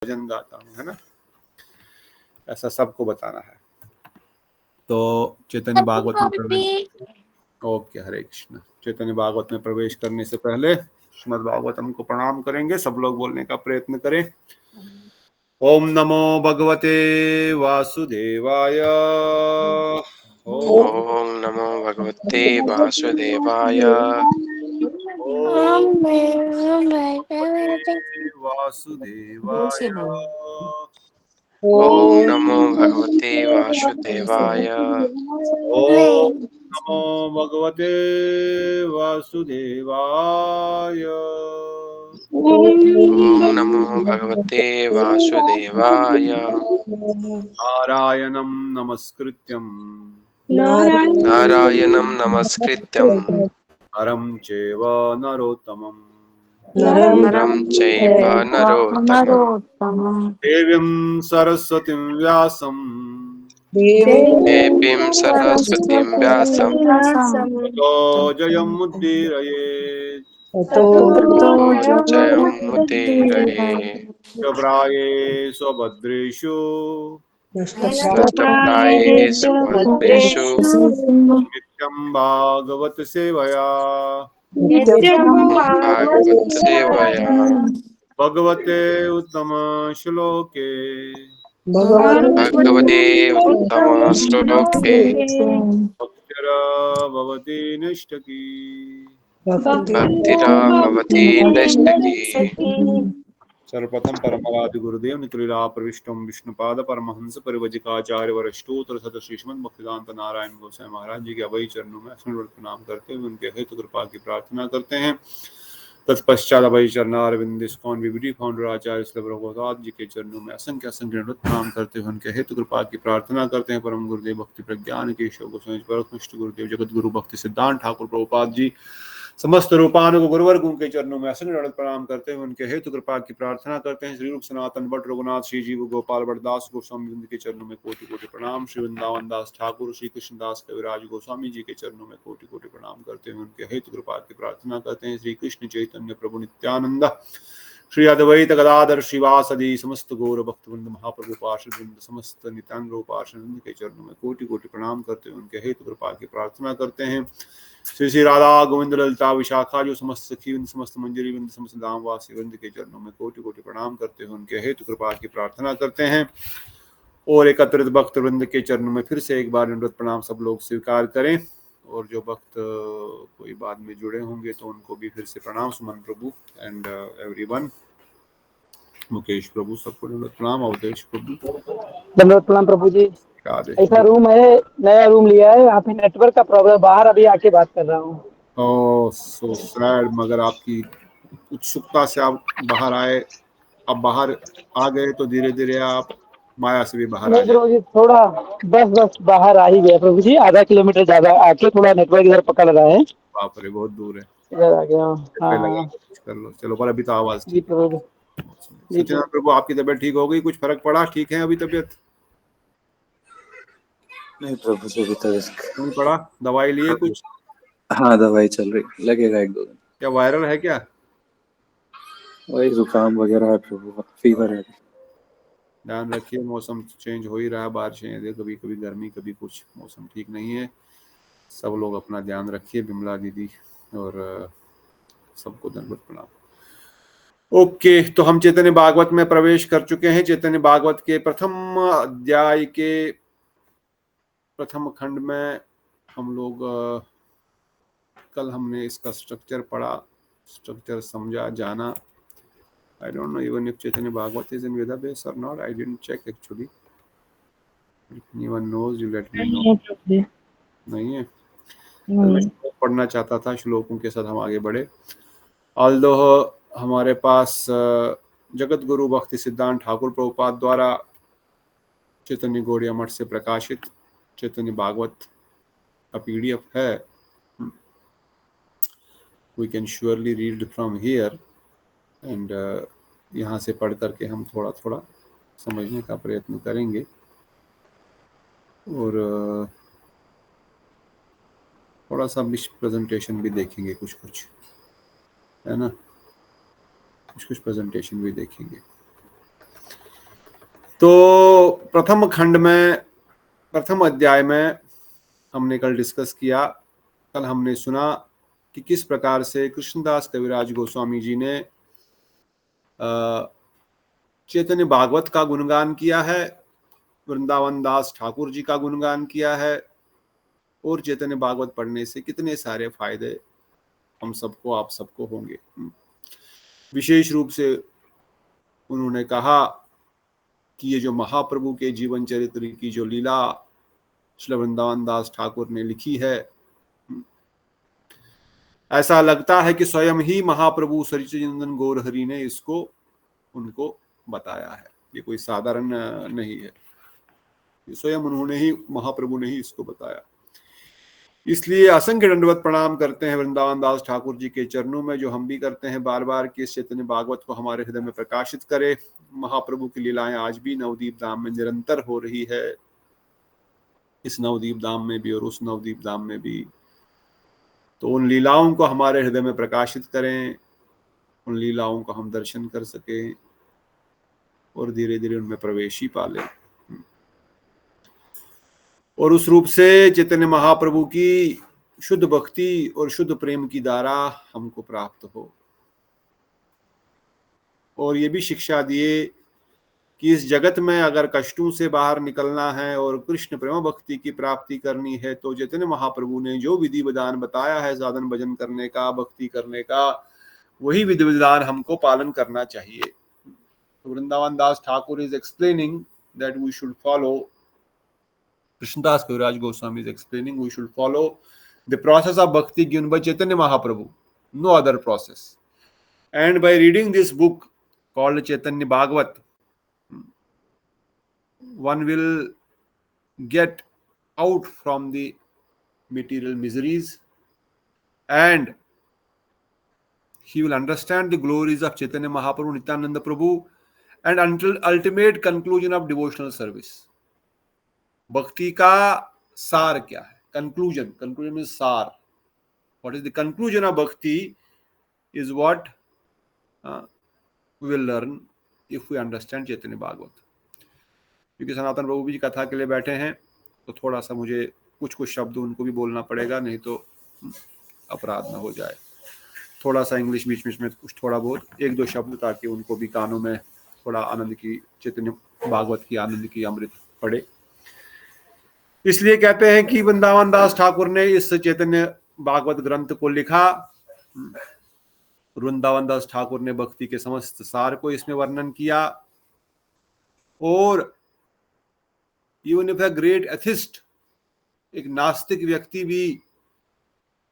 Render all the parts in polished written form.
भजन गाता हूँ, है ना, ऐसा सबको बताना है। तो चैतन्य भागवत में ओके, हरे कृष्ण। चैतन्य भागवत में प्रवेश करने से पहले श्रीमद् भागवतम को प्रणाम करेंगे। सब लोग बोलने का प्रयत्न करें। ओम नमो भगवते वासुदेवाय। ओम नमो भगवते वासुदेवाय। ओम वासुदेवाय। ओम नमो भगवते वासुदेवाय। ओम नमो भगवते वासुदेवाय। ओम नमो भगवते वासुदेवाय। नारायणं नमस्कृत्यं नारायणं नमस्कृत्यं नरं चैव नरोत्तमं नरं चैव नरोत्तमं देवीं सरस्वतीं व्यासं देवीं सरस्वतीं व्यासं ततो जयमुदीरयेत्। ततो जयमुदीरयेत्। शुभ्राये स्वभद्रेषु नष्टप्रायेषु भद्रेषु नित्यं भागवत सेवया भागवत सेवया भगवते उत्तम श्लोके भगवते उत्तम श्लोके भक्तिर्भवति निष्ठकी। भक्तिर्भवति नैष्ठकी। सर्वप्रथम परमराधि गुरुदेव नितुलीला प्रविष्टम विष्णुपाद परमहंस परिवजिकाचार्य वरिष्ठोत्तर सत श्रीमद भक्तिदांत नारायण गोसाई महाराज जी के अभय चरणों में अखंड प्रणाम करते हुए उनके हेतु कृपा की प्रार्थना करते हैं। तत्पश्चात अभय चरणारविंद इस्कॉन विविधि फाउंडर आचार्य श्री प्रभुपाद जी के चरणों में असंख्य असंख्य प्रणाम करते हुए उनके हेतु कृपा की प्रार्थना करते हैं। परम गुरुदेव भक्ति प्रज्ञान केशव गोस्वामी परमनिष्ठ गुरुदेव जगत गुरु भक्ति सिद्धांत ठाकुर प्रभुपाद जी समस्त रूपानुग गुरुवर्गों के चरणों में असंख्य प्रणाम करते हुए उनके हेतु कृपा की प्रार्थना करते हैं। श्री रूप सनातन भट्ट रघुनाथ श्री जीव गोपाल भट्टदास गोस्वामी के चरणों में कोटि कोटि प्रणाम। श्री वृंदावन दास ठाकुर श्री कृष्णदास कविराज गोस्वामी जी के चरणों में कोटि कोटि प्रणाम करते हुए उनके हेतु कृपा की प्रार्थना करते हैं। श्री कृष्ण चैतन्य प्रभु नित्यानंद श्री अद्वैत गदाधर श्रीवासदि समस्त गौर भक्तवृंद महाप्रभु पार्षद वृंद समस्त नित्यांग पार्षद के चरणों में कोटि कोटि प्रणाम करते हुए उनके हेतु कृपा की प्रार्थना करते हैं। श्री श्री राधा गोविंद ललिता विशाखा जो समस्त सखी वृंद समस्त मंजरी वृंद समस्त धामवासी वृंद के चरणों में कोटि कोटि प्रणाम करते हुए उनके हेतु कृपा की प्रार्थना करते हैं। और एकत्रित भक्त वृंद के चरणों में फिर से एक बार निवृत्त प्रणाम सब लोग स्वीकार करें। और जो भक्त कोई बाद में जुड़े होंगे तो उनको भी फिर से प्रणाम। सुमन प्रभु एंड एवरीवन, मुकेश प्रभु, सबको निवृत्त प्रणाम। अवधेश प्रभु धन्यवाद प्रणाम प्रभु जी। राधे। ऐसा रूम है, नया रूम लिया है, यहाँ पे नेटवर्क का प्रॉब्लम, बाहर अभी आके बात कर रहा हूँ। ओह सो सैड, मगर आपकी उत्सुकता से आप बाहर आए, अब बाहर आ गए तो धीरे धीरे आप माया से भी बाहर आ नहीं जाए। प्रभु जी, थोड़ा बस बाहर आ ही गया प्रभु जी, आधा किलोमीटर ज्यादा आके थोड़ा नेटवर्क इधर पकड़ रहा है। बाप रे, बहुत दूर है। इधर आ गया। लगा हाँ कुछ कर लो, चलो, पर अभी तो आवाज जी ठीक है। प्रभु जी। सत्यनारायण प्रभु, आपकी तबीयत ठीक हो गई? कुछ फर्क पड़ा? ठीक है अभी तबीयत? नहीं प्रभु जी, अभी तो नहीं पड़ा? दवाई लिए कुछ? हाँ, दवाई चल रही, लगेगा 1-2 दिन। क्या वायरल है क्या? वही जुकाम वगैरह है प्रभु, फीवर है। ध्यान रखिए, मौसम चेंज हो ही रहा है, बारिशें, कभी कभी गर्मी, कभी कुछ, मौसम ठीक नहीं है। सब लोग अपना ध्यान रखिए, बिमला दीदी और सबको दंडवत प्रणाम। ओके, तो हम चैतन्य भागवत में प्रवेश कर चुके हैं। चैतन्य भागवत के प्रथम अध्याय के प्रथम खंड में हम लोग कल हमने इसका स्ट्रक्चर पढ़ा, स्ट्रक्चर समझा, जाना। I don't know even if Chaitanya Bhagavat is in Vedabase or not. I didn't check actually. If anyone knows, you let me know. नहीं है? मैं श्लोक पढ़ना चाहता था, श्लोकों के साथ हम आगे बढ़े। ऑल्दो हमारे पास जगत गुरु भक्ति सिद्धांत ठाकुर प्रभुपाद द्वारा चैतन्य गौड़िया मठ से प्रकाशित चैतन्य भागवत का PDF है। We can surely read from here and यहाँ से पढ़ करके हम थोड़ा थोड़ा समझने का प्रयत्न करेंगे और थोड़ा सा प्रेजेंटेशन भी देखेंगे, कुछ कुछ, है ना, कुछ कुछ प्रेजेंटेशन भी देखेंगे। तो प्रथम खंड में, प्रथम अध्याय में हमने कल डिस्कस किया, कल हमने सुना कि किस प्रकार से कृष्णदास कविराज गोस्वामी जी ने चैतन्य भागवत का गुणगान किया है, वृंदावन दास ठाकुर जी का गुणगान किया है, और चैतन्य भागवत पढ़ने से कितने सारे फायदे हम सबको, आप सबको होंगे। विशेष रूप से उन्होंने कहा कि ये जो महाप्रभु के जीवन चरित्र की जो लीला श्री वृंदावन दास ठाकुर ने लिखी है, ऐसा लगता है कि स्वयं ही महाप्रभु सच्चिदानंद गौर हरि ने इसको उनको बताया है। ये कोई साधारण नहीं है, स्वयं उन्होंने ही, महाप्रभु ने ही इसको बताया। इसलिए असंख्य दंडवत प्रणाम करते हैं वृंदावन दास ठाकुर जी के चरणों में, जो हम भी करते हैं बार बार, कि इस चैतन्य भागवत को हमारे हृदय में प्रकाशित करे। महाप्रभु की लीलाएं आज भी नवदीप धाम में निरंतर हो रही है, इस नवदीप धाम में भी और उस नवदीप धाम में भी। तो उन लीलाओं को हमारे हृदय में प्रकाशित करें, उन लीलाओं को हम दर्शन कर सकें और धीरे धीरे उनमें प्रवेश ही पा लें, और उस रूप से चैतन्य महाप्रभु की शुद्ध भक्ति और शुद्ध प्रेम की धारा हमको प्राप्त हो। और ये भी शिक्षा दिए कि इस जगत में अगर कष्टों से बाहर निकलना है और कृष्ण प्रेम भक्ति की प्राप्ति करनी है, तो चैतन्य महाप्रभु ने जो विधि विधान बताया है साधन भजन करने का, भक्ति करने का, वही विधि विधान हमको पालन करना चाहिए। तो Vrindavan Das Thakur is explaining that we should follow, Krishnadas Kaviraj Goswami is explaining, we should follow the process of bhakti given by Chaitanya Mahaprabhu, no other process. And by reading this book called Chaitanya Bhagavat, one will get out from the material miseries, and he will understand the glories of Chaitanya Mahaprabhu, Nityananda Prabhu, and until ultimate conclusion of devotional service. भक्ति का सार क्या है? Conclusion, conclusion means सार. What is the conclusion of bhakti is what we will learn if we understand Chaitanya Bhagavat. क्योंकि सनातन प्रभु जी कथा के लिए बैठे हैं, तो थोड़ा सा मुझे कुछ शब्द उनको भी बोलना पड़ेगा, नहीं तो अपराध ना हो जाए. थोड़ा सा इंग्लिश बीच बीच में कुछ थोड़ा बहुत एक दो शब्द, ताकि उनको भी कानों में थोड़ा आनंद की, चैतन्य भागवत की आनंद की अमृत पड़े. इसलिए कहते हैं कि वृंदावन दास ठाकुर ने इस चैतन्य भागवत ग्रंथ को लिखा. वृंदावन दास ठाकुर ने भक्ति के समस्त सार को इसमें वर्णन किया. और even if a great atheist, एक नास्तिक व्यक्ति भी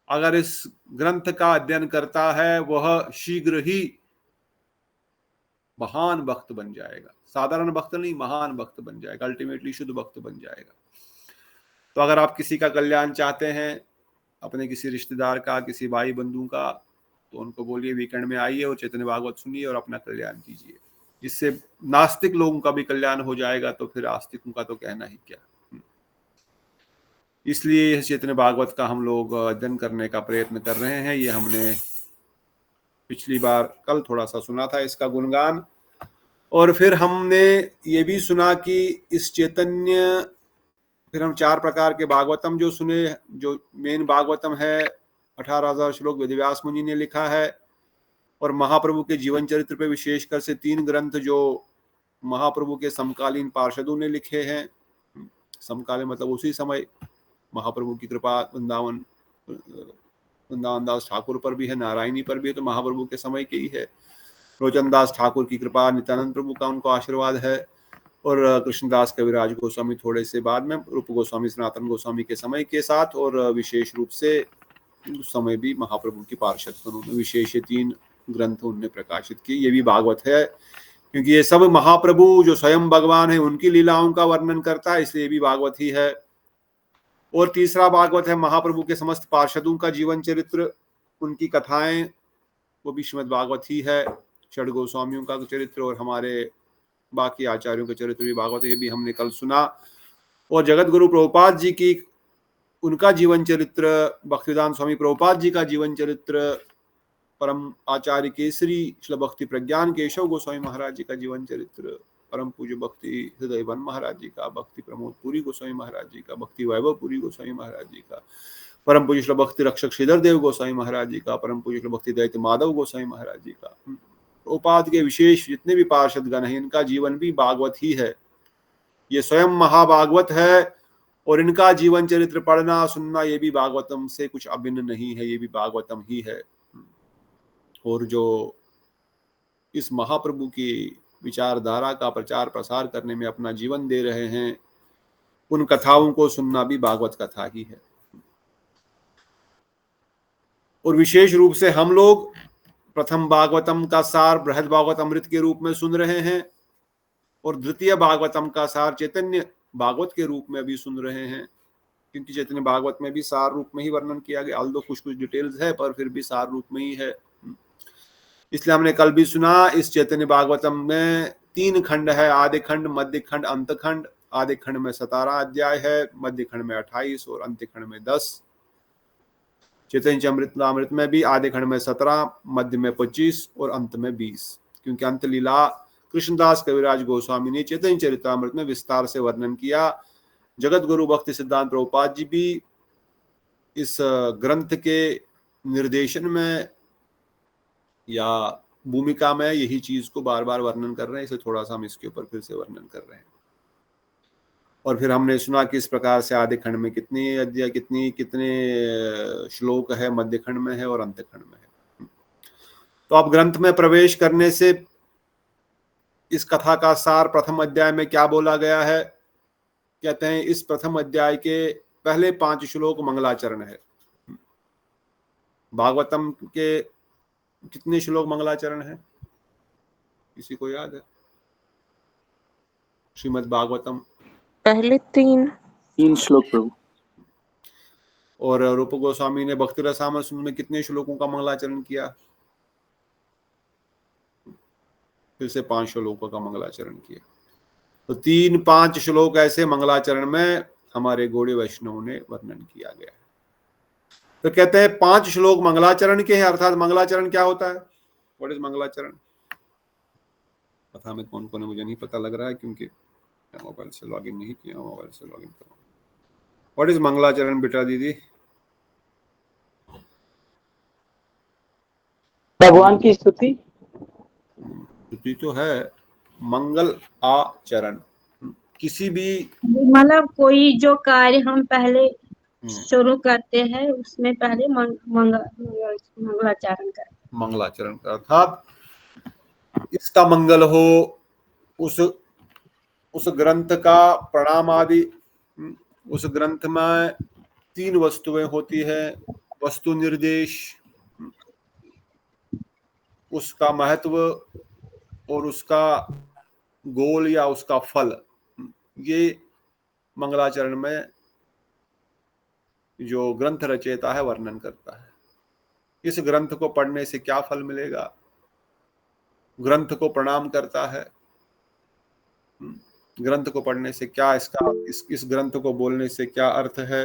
अगर इस ग्रंथ का अध्ययन करता है, वह शीघ्र ही महान भक्त बन जाएगा. साधारण भक्त नहीं, महान भक्त बन जाएगा, अल्टीमेटली शुद्ध भक्त बन जाएगा. तो अगर आप किसी का कल्याण चाहते हैं, अपने किसी रिश्तेदार का, किसी भाई बंधु का, तो उनको बोलिए वीकेंड में आइए और चैतन्य भागवत सुनिए और अपना कल्याण कीजिए. जिससे नास्तिक लोगों का भी कल्याण हो जाएगा, तो फिर आस्तिकों का तो कहना ही क्या. इसलिए चैतन्य भागवत का हम लोग अध्ययन करने का प्रयत्न कर रहे हैं. ये हमने पिछली बार कल थोड़ा सा सुना था इसका गुणगान, और फिर हमने ये भी सुना कि इस चैतन्य, फिर हम 4 प्रकार के भागवतम जो सुने. जो मेन भागवतम है 18,000 श्लोक वेदव्यास मुनि ने लिखा है, और महाप्रभु के जीवन चरित्र पे विशेषकर से 3 ग्रंथ जो महाप्रभु के समकालीन पार्षदों ने लिखे हैं. समकालीन मतलब उसी समय महाप्रभु की कृपा वृंदावन दास ठाकुर पर भी है, नारायणी पर भी है, तो महाप्रभु के समय के ही है. रोचन दास ठाकुर की कृपा, नित्यानंद प्रभु का उनको आशीर्वाद है, और कृष्णदास कविराज गोस्वामी थोड़े से बाद में, रूप गोस्वामी, सनातन गोस्वामी के समय के साथ, और विशेष रूप से उस समय भी महाप्रभु की पार्षद उन्होंने विशेष 3 ग्रंथ उन्होंने प्रकाशित किए. ये भी भागवत है, क्योंकि ये सब महाप्रभु जो स्वयं भगवान है उनकी लीलाओं का वर्णन करता है, इसलिए ये भी भागवत ही है. और तीसरा भागवत है महाप्रभु के समस्त पार्षदों का जीवन चरित्र, उनकी कथाएं, वो भी श्रीमद् भागवत ही है. षड गोस्वामियों का चरित्र और हमारे बाकी आचार्यों का चरित्र भी भागवत, ये भी हमने कल सुना. और जगत गुरु प्रभुपाद जी की, उनका जीवन चरित्र, भक्तिवेदांत स्वामी प्रभुपाद जी का जीवन चरित्र, परम आचार्य केसरी श्री भक्ति प्रज्ञान केशव गोस्वामी महाराज जी का जीवन चरित्र, परम पूज्य भक्ति हृदयवन महाराज जी का, भक्ति प्रमोद पुरी गोस्वामी महाराज जी का, भक्ति वैभव पुरी गोस्वामी महाराज जी का, परम पूज्य श्री भक्ति रक्षक श्रीधर देव गोस्वामी महाराज जी का, परम पूज्य श्री भक्ति दैत्य माधव गोस्वामी महाराज जी का, उपाद के विशेष जितने भी पार्षद गण हैं, इनका जीवन भी भागवत ही है। ये स्वयं महाभागवत है और इनका जीवन चरित्र पढ़ना सुनना ये भी भागवतम से कुछ अभिन्न नहीं है, ये भी भागवतम ही है। और जो इस महाप्रभु की विचारधारा का प्रचार प्रसार करने में अपना जीवन दे रहे हैं, उन कथाओं को सुनना भी भागवत कथा ही है। और विशेष रूप से हम लोग प्रथम भागवतम का सार बृहद भागवत अमृत के रूप में सुन रहे हैं और द्वितीय भागवतम का सार चैतन्य भागवत के रूप में भी सुन रहे हैं, क्योंकि चैतन्य भागवत में भी सार रूप में ही वर्णन किया गया, ऑल्दो कुछ कुछ डिटेल्स है पर फिर भी सार रूप में ही है। इसलिए हमने कल भी सुना, इस चैतन्य भागवतम में 3 खंड है, आदि खंड, मध्य खंड, अंत खंड। आदि खंड में 17 अध्याय है, मध्य खंड में 28 और अंत खंड में 10। चैतन्य अमृत में भी आदि खंड में 17, मध्य में 25 और अंत में 20, क्योंकि अंत लीला कृष्णदास कविराज गोस्वामी ने चैतन्य चरितामृत में विस्तार से वर्णन किया। जगत गुरु भक्ति सिद्धांत प्रभुपाद जी भी इस ग्रंथ के निर्देशन में या भूमिका में यही चीज को बार बार वर्णन कर रहे हैं, इसलिए थोड़ा सा हम इसके ऊपर फिर से वर्णन कर रहे हैं। और फिर हमने सुना कि इस प्रकार से आदि खंड में कितनी अध्याय, कितने श्लोक है, मध्य खंड में है और अंत खंड में है। तो अब ग्रंथ में प्रवेश करने से इस कथा का सार प्रथम अध्याय में क्या बोला गया है, कहते हैं इस प्रथम अध्याय के पहले 5 श्लोक मंगलाचरण है। भागवतम के कितने श्लोक मंगलाचरण है, किसी को याद है? श्रीमद् भागवतम पहले 3 श्लोक प्रभु। और रूप गोस्वामी ने भक्ति रसामृत में कितने श्लोकों का मंगलाचरण किया? फिर से 5 श्लोकों का मंगलाचरण किया। तो 3-5 श्लोक ऐसे मंगलाचरण में हमारे गौड़ीय वैष्णव ने वर्णन किया गया है। तो कहते हैं 5 श्लोक मंगलाचरण के हैं, अर्थात मंगलाचरण क्या होता है? व्हाट इज मंगलाचरण? पता में कौन कौन है मुझे नहीं पता लग रहा है, क्योंकि मोबाइल से लॉगिन नहीं किया, मोबाइल से लॉगिन करो। व्हाट इज मंगलाचरण बेटा दीदी? भगवान की स्तुति। स्तुति तो है, मंगल आचरण किसी भी मतलब कोई जो कार्य हम पहले शुरू करते हैं उसमें पहले मंगलाचरण करें। मंगलाचरण का अर्थात इसका मंगल हो, उस ग्रंथ का प्रणाम आदि। उस ग्रंथ में 3 वस्तुएं होती है, वस्तु निर्देश, उसका महत्व और उसका गोल या उसका फल। ये मंगलाचरण में जो ग्रंथ रचयिता है वर्णन करता है। इस ग्रंथ को पढ़ने से क्या फल मिलेगा, ग्रंथ को प्रणाम करता है, ग्रंथ को पढ़ने से क्या इसका इस ग्रंथ को बोलने से क्या अर्थ है।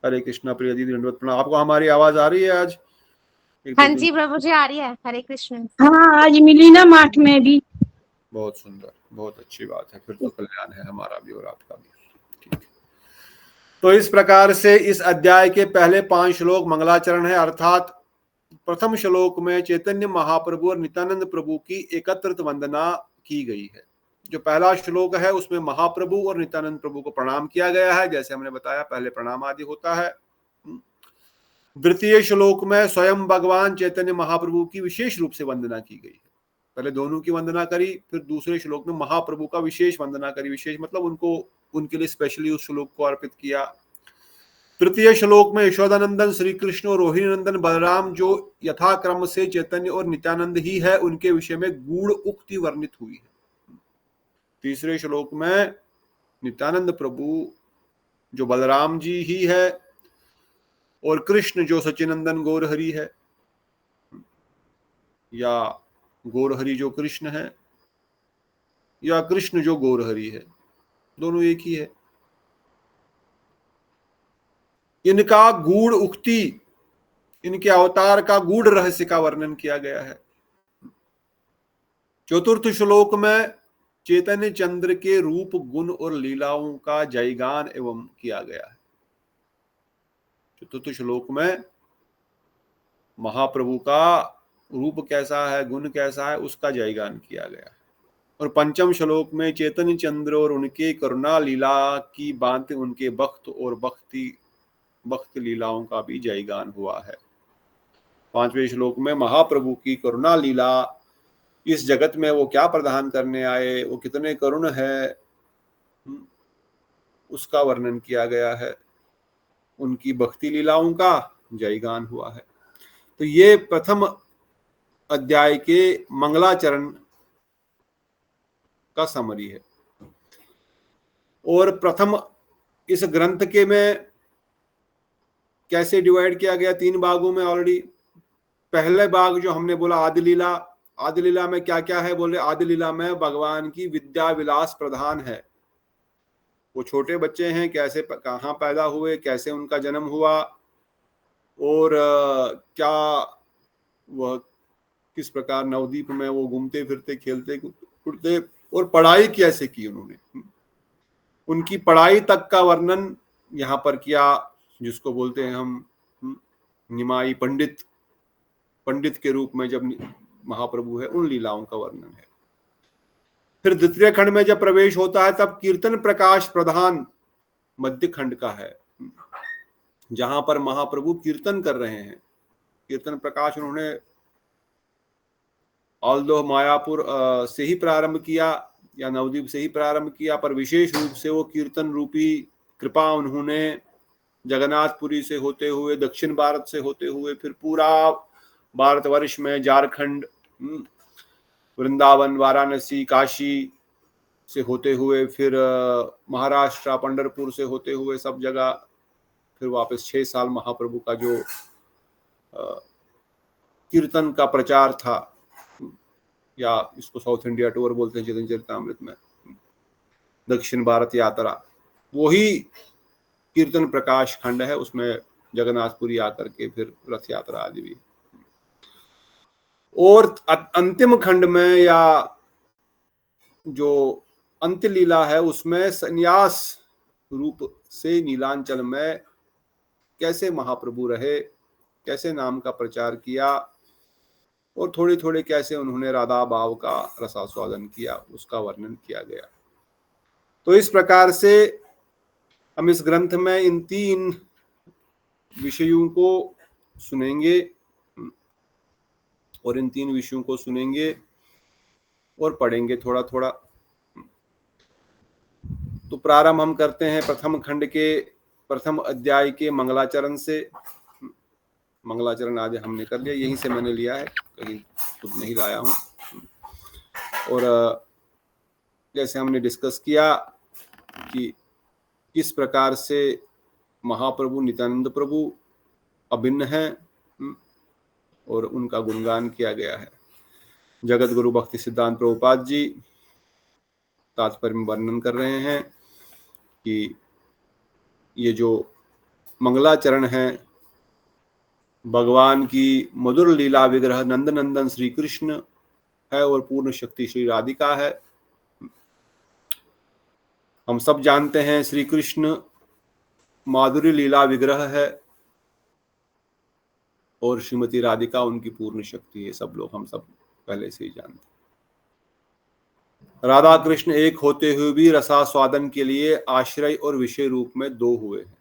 हरे कृष्णा प्रिय दीदी, दंडवत प्रणाम। आपको हमारी आवाज आ रही है आज? हाँ जी प्रभु जी आ रही है। हरे कृष्ण। हाँ आज मिली ना माठ में भी। बहुत सुंदर, बहुत अच्छी बात है, फिर तो कल्याण है हमारा भी और आपका भी। ठीक है, तो इस प्रकार से इस अध्याय के पहले 5 श्लोक मंगलाचरण है, अर्थात प्रथम श्लोक में चैतन्य महाप्रभु और नित्यानंद प्रभु की एकत्रित वंदना की गई है। जो पहला श्लोक है उसमें महाप्रभु और नित्यानंद प्रभु को प्रणाम किया गया है, जैसे हमने बताया पहले प्रणाम आदि होता है। द्वितीय श्लोक में स्वयं भगवान चैतन्य महाप्रभु की विशेष रूप से वंदना की गई है। पहले दोनों की वंदना करी, फिर दूसरे श्लोक में महाप्रभु का विशेष वंदना करी। विशेष मतलब उनको उनके लिए स्पेशली उस श्लोक को अर्पित किया। तृतीय श्लोक में यशोदानंदन श्री कृष्ण और रोहिणी नंदन बलराम जो यथाक्रम से चैतन्य और नित्यानंद ही है, उनके विषय में गूढ़ उक्ति वर्णित हुई है। तीसरे श्लोक में नित्यानंद प्रभु जो बलराम जी ही है और कृष्ण जो सच्चिनंदन गौरहरि है, या गौरहरि जो कृष्ण है, या कृष्ण जो गौरहरि है, दोनों एक ही है। इनका गूढ़ उक्ति, इनके अवतार का गूढ़ रहस्य का वर्णन किया गया है। चतुर्थ श्लोक में चैतन्य चंद्र के रूप, गुण और लीलाओं का जयगान एवं किया गया है। चतुर्थ श्लोक में महाप्रभु का रूप कैसा है, गुण कैसा है, उसका जयगान किया गया है। और पंचम श्लोक में चैतन्य चंद्र और उनके करुणा लीला की भांति उनके भक्त और भक्त लीलाओं का भी जयगान हुआ है। पांचवें श्लोक में महाप्रभु की करुणा लीला, इस जगत में वो क्या प्रदान करने आए, वो कितने करुण है, उसका वर्णन किया गया है। उनकी भक्ति लीलाओं का जयगान हुआ है। तो ये प्रथम अध्याय के मंगलाचरण का समरी है। और प्रथम इस ग्रंथ के में कैसे डिवाइड किया गया, 3 भागों में ऑलरेडी। पहले भाग जो हमने बोला आदि लीला, आदि लीला में क्या क्या है, बोले आदि लीला में भगवान की विद्या विलास प्रधान है। वो छोटे बच्चे हैं, कैसे कहाँ पैदा हुए, कैसे उनका जन्म हुआ, और क्या वह किस प्रकार नवद्वीप में वो घूमते फिरते खेलते उड़ते, और पढ़ाई कैसे की उन्होंने, उनकी पढ़ाई तक का वर्णन यहाँ पर किया, जिसको बोलते हैं हम निमाई पंडित के रूप में जब महाप्रभु है, उन लीलाओं का वर्णन है। फिर द्वितीय खंड में जब प्रवेश होता है तब कीर्तन प्रकाश प्रधान मध्य खंड का है, जहां पर महाप्रभु कीर्तन कर रहे हैं। कीर्तन प्रकाश उन्होंने ऑल्दो मायापुर से ही प्रारंभ किया या नवद्वीप से ही प्रारंभ किया, पर विशेष रूप से वो कीर्तन रूपी कृपा उन्होंने जगन्नाथपुरी से होते हुए, दक्षिण भारत से होते हुए, फिर पूरा भारतवर्ष में झारखंड, वृंदावन, वाराणसी, काशी से होते हुए, फिर महाराष्ट्र पंढरपुर से होते हुए सब जगह, फिर वापस 6 साल महाप्रभु का जो कीर्तन का प्रचार था, या इसको साउथ इंडिया टूर बोलते हैं चैतन्य चरितामृत में, दक्षिण भारत यात्रा, वही कीर्तन प्रकाश खंड है। उसमें जगन्नाथपुरी आकर के फिर रथ यात्रा आदि भी। और अंतिम खंड में या जो अंत्य लीला है, उसमें संन्यास रूप से नीलांचल में कैसे महाप्रभु रहे, कैसे नाम का प्रचार किया, और थोड़े थोड़े कैसे उन्होंने राधा भाव का रसास्वादन किया, उसका वर्णन किया गया। तो इस प्रकार से हम इस ग्रंथ में इन 3 विषयों को सुनेंगे, और इन 3 विषयों को सुनेंगे और पढ़ेंगे थोड़ा थोड़ा। तो प्रारंभ हम करते हैं प्रथम खंड के प्रथम अध्याय के मंगलाचरण से। मंगलाचरण आज हमने कर लिया, यहीं से मैंने लिया है, कहीं खुद नहीं लाया हूँ। और जैसे हमने डिस्कस किया कि किस प्रकार से महाप्रभु नित्यानंद प्रभु अभिन्न हैं, और उनका गुणगान किया गया है। जगत गुरु भक्ति सिद्धांत प्रभुपाद जी तात्पर्य में वर्णन कर रहे हैं कि ये जो मंगलाचरण है, भगवान की मधुर लीला विग्रह नंदनंदन श्री कृष्ण है और पूर्ण शक्ति श्री राधिका है। हम सब जानते हैं श्री कृष्ण माधुरी लीला विग्रह है और श्रीमती राधिका उनकी पूर्ण शक्ति है। सब लोग, हम सब पहले से ही जानते हैं। राधा कृष्ण एक होते हुए भी रसास्वादन के लिए आश्रय और विषय रूप में 2 हुए हैं।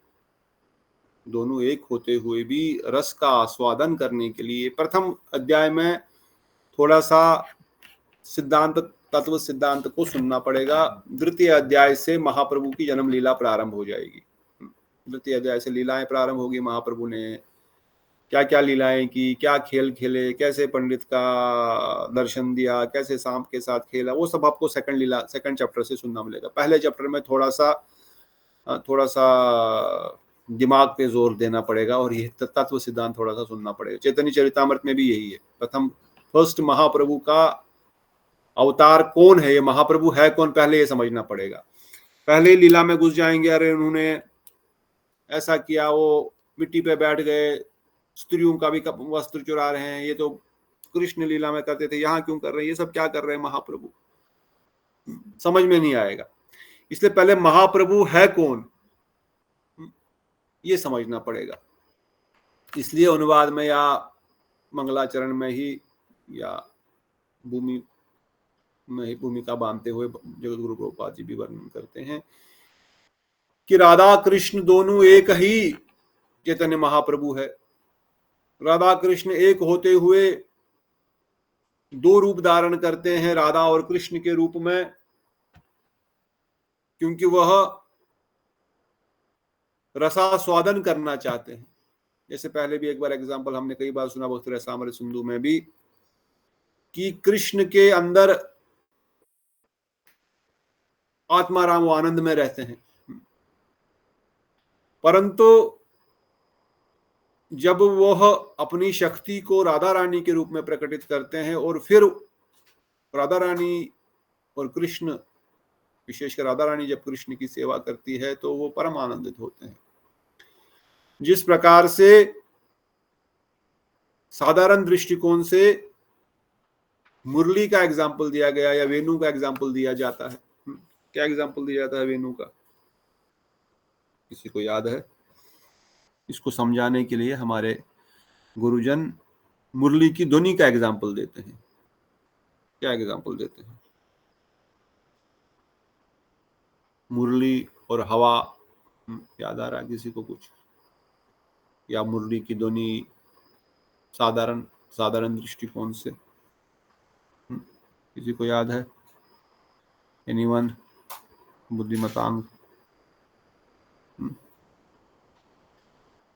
दोनों एक होते हुए भी रस का आस्वादन करने के लिए प्रथम अध्याय में थोड़ा सा सिद्धांत, तत्व सिद्धांत को सुनना पड़ेगा। द्वितीय अध्याय से महाप्रभु की जन्म लीला प्रारंभ हो जाएगी। द्वितीय अध्याय से लीलाएं प्रारंभ होगी। महाप्रभु ने क्या क्या लीलाएं की, क्या खेल खेले, कैसे पंडित का दर्शन दिया, कैसे सांप के साथ खेला, वो सब आपको सेकंड चैप्टर से सुनना मिलेगा। पहले चैप्टर में थोड़ा सा दिमाग पे जोर देना पड़ेगा और ये तत्व सिद्धांत थोड़ा सा सुनना पड़ेगा। चैतन्य चरितामृत में भी यही है। फर्स्ट महाप्रभु का अवतार कौन है, ये महाप्रभु है कौन, पहले ये समझना पड़ेगा। पहले लीला में घुस जाएंगे, अरे उन्होंने ऐसा किया, वो मिट्टी पे बैठ गए, स्त्रियों का भी वस्त्र चुरा रहे हैं, ये तो कृष्ण लीला में करते थे, यहाँ क्यों कर रहे हैं, ये सब क्या कर रहे हैं महाप्रभु। समझ में नहीं आएगा। इसलिए पहले महाप्रभु है कौन ये समझना पड़ेगा। इसलिए अनुवाद में या मंगलाचरण में ही या भूमि में ही भूमिका बांधते हुए जगत गुरु प्रभुपाद जी भी वर्णन करते हैं कि राधा कृष्ण दोनों एक ही चैतन्य महाप्रभु है। राधा कृष्ण एक होते हुए दो रूप धारण करते हैं, राधा और कृष्ण के रूप में, क्योंकि वह रसास्वादन करना चाहते हैं। जैसे पहले भी एक बार एग्जांपल हमने कई बार सुना भक्त रसामृत सिंधु में भी कि कृष्ण के अंदर आत्माराम आनंद में रहते हैं, परंतु जब वह अपनी शक्ति को राधा रानी के रूप में प्रकटित करते हैं और फिर राधा रानी और कृष्ण, विशेषकर राधा रानी जब कृष्ण की सेवा करती है तो वो परम आनंदित होते हैं। जिस प्रकार से साधारण दृष्टिकोण से मुरली का एग्जाम्पल दिया गया या वेणु का एग्जाम्पल दिया जाता है, क्या एग्जाम्पल दिया जाता है वेणु का, किसी को याद है? इसको समझाने के लिए हमारे गुरुजन मुरली की ध्वनि का एग्जाम्पल देते हैं। क्या एग्जाम्पल देते हैं? मुरली और हवा, याद आ रहा है किसी को कुछ? या मुरली की ध्वनि साधारण दृष्टिकोण से किसी को याद है? एनीवन? बुद्धिमतांग?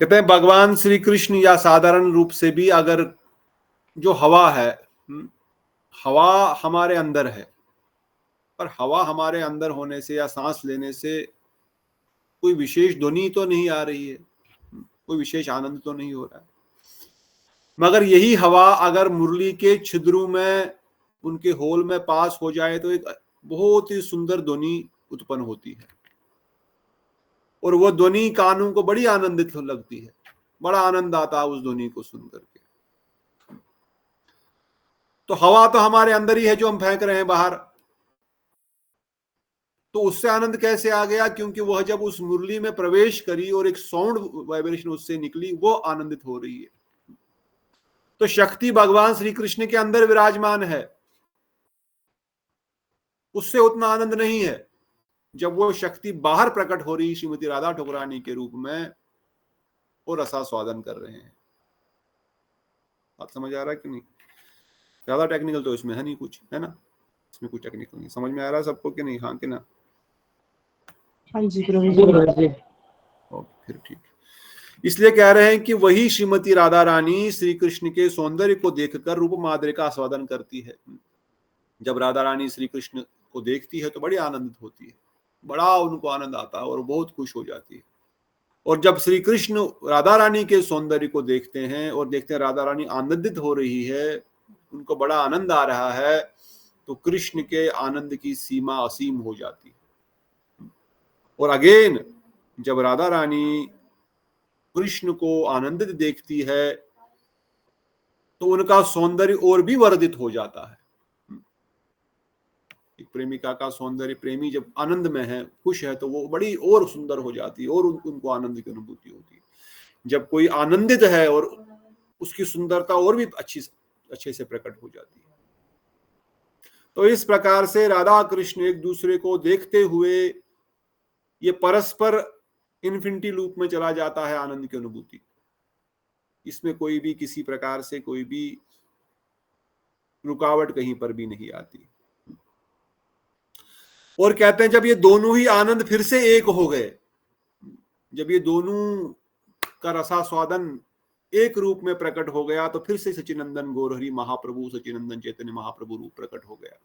कहते हैं भगवान श्री कृष्ण या साधारण रूप से भी अगर जो हवा है, हवा हमारे अंदर है, पर हवा हमारे अंदर होने से या सांस लेने से कोई विशेष ध्वनि तो नहीं आ रही है, कोई विशेष आनंद तो नहीं हो रहा है। मगर यही हवा अगर मुरली के छिद्रों में, उनके होल में पास हो जाए तो एक बहुत ही सुंदर ध्वनि उत्पन्न होती है और वो ध्वनि कानों को बड़ी आनंदित लगती है, बड़ा आनंद आता है उस ध्वनि को सुन करके। तो हवा तो हमारे अंदर ही है जो हम फेंक रहे हैं बाहर, तो उससे आनंद कैसे आ गया? क्योंकि वह जब उस मुरली में प्रवेश करी और एक साउंड वाइब्रेशन उससे निकली, वो आनंदित हो रही है। तो शक्ति भगवान श्री कृष्ण के अंदर विराजमान है, उससे उतना आनंद नहीं है जब वो शक्ति बाहर प्रकट हो रही श्रीमती राधा ठकुरानी के रूप में और रसास्वादन कर रहे हैं। बात समझ आ रहा है कि नहीं? ज्यादा टेक्निकल तो इसमें है नहीं कुछ, है ना? इसमें कुछ टेक्निकल नहीं। समझ में आ रहा है सबको कि नहीं? हाँ कि ना? हाँ जी प्रभु। फिर ठीक। इसलिए कह रहे हैं कि वही श्रीमती राधा रानी श्री कृष्ण के सौंदर्य को देखकर रूप माधुर्य का आस्वादन करती है। जब राधा रानी श्री कृष्ण को देखती है तो बड़ी आनंदित होती है, बड़ा उनको आनंद आता है और बहुत खुश हो जाती है। और जब श्री कृष्ण राधा रानी के सौंदर्य को देखते हैं और देखते हैं राधा रानी आनंदित हो रही है, उनको बड़ा आनंद आ रहा है, तो कृष्ण के आनंद की सीमा असीम हो जाती है। और अगेन जब राधा रानी कृष्ण को आनंदित देखती है तो उनका सौंदर्य और भी वर्धित हो जाता है। एक प्रेमिका का सौंदर्य, प्रेमी जब आनंद में है, खुश है, तो वो बड़ी और सुंदर हो जाती है और उनको आनंद की अनुभूति होती है। जब कोई आनंदित है और उसकी सुंदरता और भी अच्छे से प्रकट हो जाती है। तो इस प्रकार से राधा कृष्ण एक दूसरे को देखते हुए ये परस्पर इन्फिनिटी लूप में चला जाता है आनंद की अनुभूति। इसमें कोई भी किसी प्रकार से कोई भी रुकावट कहीं पर भी नहीं आती। और कहते हैं जब ये दोनों ही आनंद फिर से एक हो गए, जब ये दोनों का रसास्वादन एक रूप में प्रकट हो गया, तो फिर से सचिनंदन गौरहरि महाप्रभु, सचिनंदन चैतन्य महाप्रभु रूप प्रकट हो गया।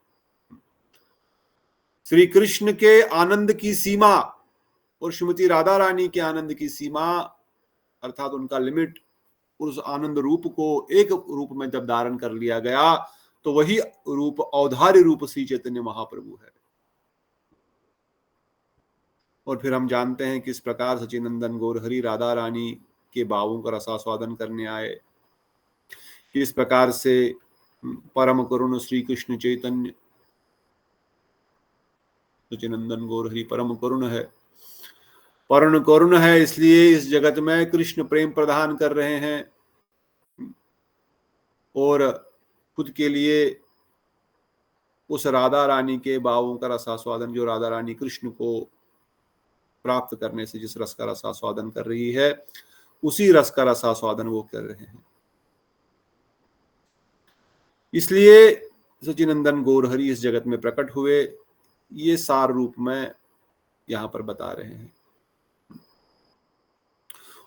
श्री कृष्ण के आनंद की सीमा और श्रीमती राधा रानी के आनंद की सीमा, अर्थात उनका लिमिट, उस आनंद रूप को एक रूप में जब धारण कर लिया गया, तो वही रूप औधार्य रूप श्री चैतन्य महाप्रभु है। और फिर हम जानते हैं किस प्रकार सचिनंदन गौरहरि राधा रानी के भावों का रसास्वादन करने आए, किस प्रकार से परम करुण श्री कृष्ण चैतन्य सचिनंदन गौर हरि परम करुण है, परम करुण है, इसलिए इस जगत में कृष्ण प्रेम प्रदान कर रहे हैं और खुद के लिए उस राधा रानी के भावों का रसास्वादन, जो राधा रानी कृष्ण को प्राप्त करने से जिस रस का रसास्वादन कर रही है, उसी रस का रसास्वादन वो कर रहे हैं। इसलिए सचिनंदन गौर हरि इस जगत में प्रकट हुए, ये सार रूप में यहां पर बता रहे हैं।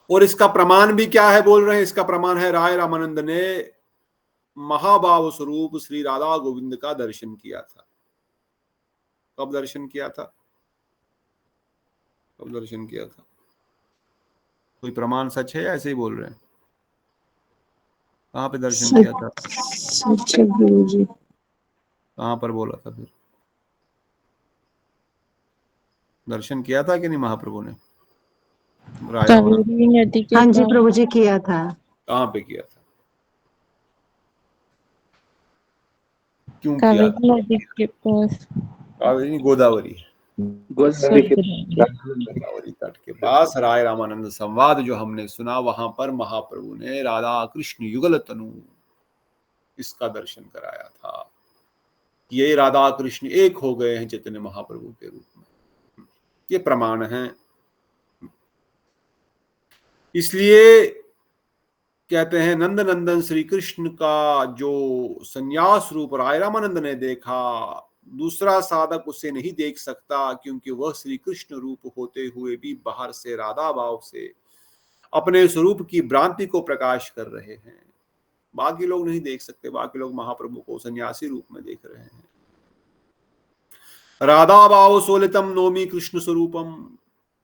और इसका प्रमाण भी क्या है बोल रहे हैं? इसका प्रमाण है राय रामानंद ने महाभाव स्वरूप श्री राधा गोविंद का दर्शन किया था। कब दर्शन किया था? कब दर्शन किया था? कोई प्रमाण सच है या ऐसे ही बोल रहे हैं? कहाँ पे दर्शन किया था? सच है गुरुजी। कहाँ पर बोला था फिर? दर्शन किया था कि नहीं महाप्रभु ने? कावेरी नदी के हाँ जी पास। प्रभु जी किया था। कहाँ पे किया था? क्यों किया था? कावेरी नदी के पास। कावेरी गोदावरी, गोदावरी तट के पास राय रामानंद संवाद जो हमने सुना, वहां पर महाप्रभु ने राधा कृष्ण युगल तनु इसका दर्शन कराया था। ये राधा कृष्ण एक हो गए हैं चैतन्य महाप्रभु के रूप में, ये प्रमाण है। इसलिए कहते हैं नंद नंदन श्री कृष्ण का जो संन्यास रूप राय रामानंद ने देखा, दूसरा साधक उसे नहीं देख सकता, क्योंकि वह श्री कृष्ण रूप होते हुए भी बाहर से राधा भाव से अपने स्वरूप की भ्रांति को प्रकाश कर रहे हैं। बाकी लोग नहीं देख सकते, बाकी लोग महाप्रभु को सन्यासी रूप में देख रहे हैं। राधा भाव सोलितम नोमी कृष्ण स्वरूपम,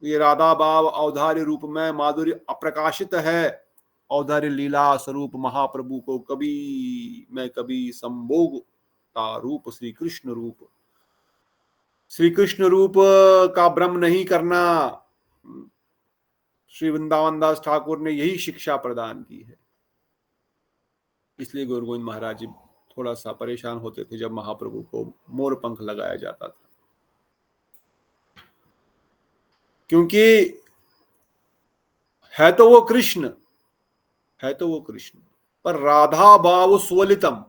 ये राधा भाव औधार्य रूप में माधुर्य अप्रकाशित है। औधार्य लीला स्वरूप महाप्रभु को कभी मैं कभी संभोगता रूप श्री कृष्ण रूप, श्री कृष्ण रूप का भ्रम नहीं करना। श्री वृंदावन दास ठाकुर ने यही शिक्षा प्रदान की है। इसलिए गौर गोविंद महाराज जी थोड़ा सा परेशान होते थे जब महाप्रभु को मोर पंख लगाया जाता था, क्योंकि है तो वो कृष्ण, है तो वो कृष्ण, पर राधा भाव स्वलितम,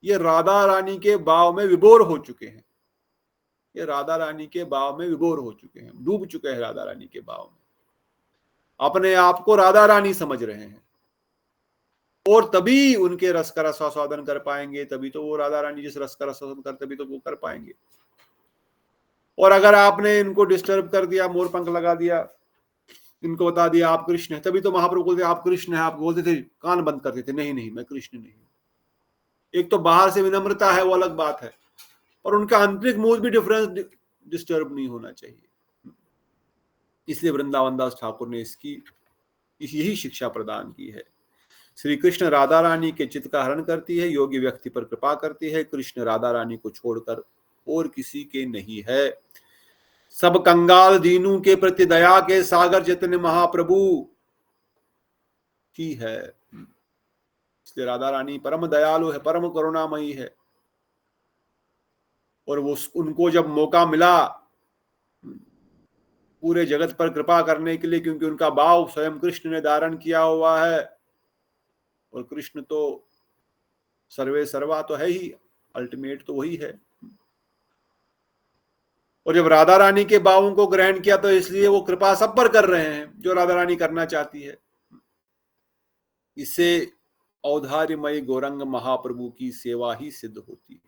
ये राधा रानी के भाव में विभोर हो चुके हैं। ये राधा रानी के भाव में विभोर हो चुके हैं, डूब चुके हैं राधा रानी के भाव में, अपने आप को राधा रानी समझ रहे हैं। और तभी उनके रस का रसास्वादन कर पाएंगे, तभी तो वो राधा रानी जिस रस का रसास्वादन करते तभी तो वो कर पाएंगे। और अगर आपने इनको डिस्टर्ब कर दिया, मोर पंख लगा दिया, इनको बता दिया आप कृष्ण है, तभी तो महाप्रभु बोलते आप कृष्ण है, आप बोलते थे, कान बंद करते थे, नहीं नहीं मैं कृष्ण नहीं। एक तो बाहर से विनम्रता है, वो अलग बात है, और उनका आंतरिक मूल भी डिफरेंस डिस्टर्ब नहीं होना चाहिए। इसलिए वृंदावन दास ठाकुर ने इसकी यही शिक्षा प्रदान की है। श्री कृष्ण राधा रानी के चित्त का हरण करती है, योगी व्यक्ति पर कृपा करती है। कृष्ण राधा रानी को छोड़कर और किसी के नहीं है। सब कंगाल दीनों के प्रति दया के सागर चैतन्य महाप्रभु ही है। इसलिए राधा रानी परम दयालु है, परम करुणामयी है। और वो उनको जब मौका मिला पूरे जगत पर कृपा करने के लिए, क्योंकि उनका भाव स्वयं कृष्ण ने धारण किया हुआ है, और कृष्ण तो सर्वे सर्वा तो है ही, अल्टीमेट तो वही है। और जब राधा रानी के भावों को ग्रहण किया तो इसलिए वो कृपा सब पर कर रहे हैं जो राधा रानी करना चाहती है। इससे औधार्यमय गौरंग महाप्रभु की सेवा ही सिद्ध होती है।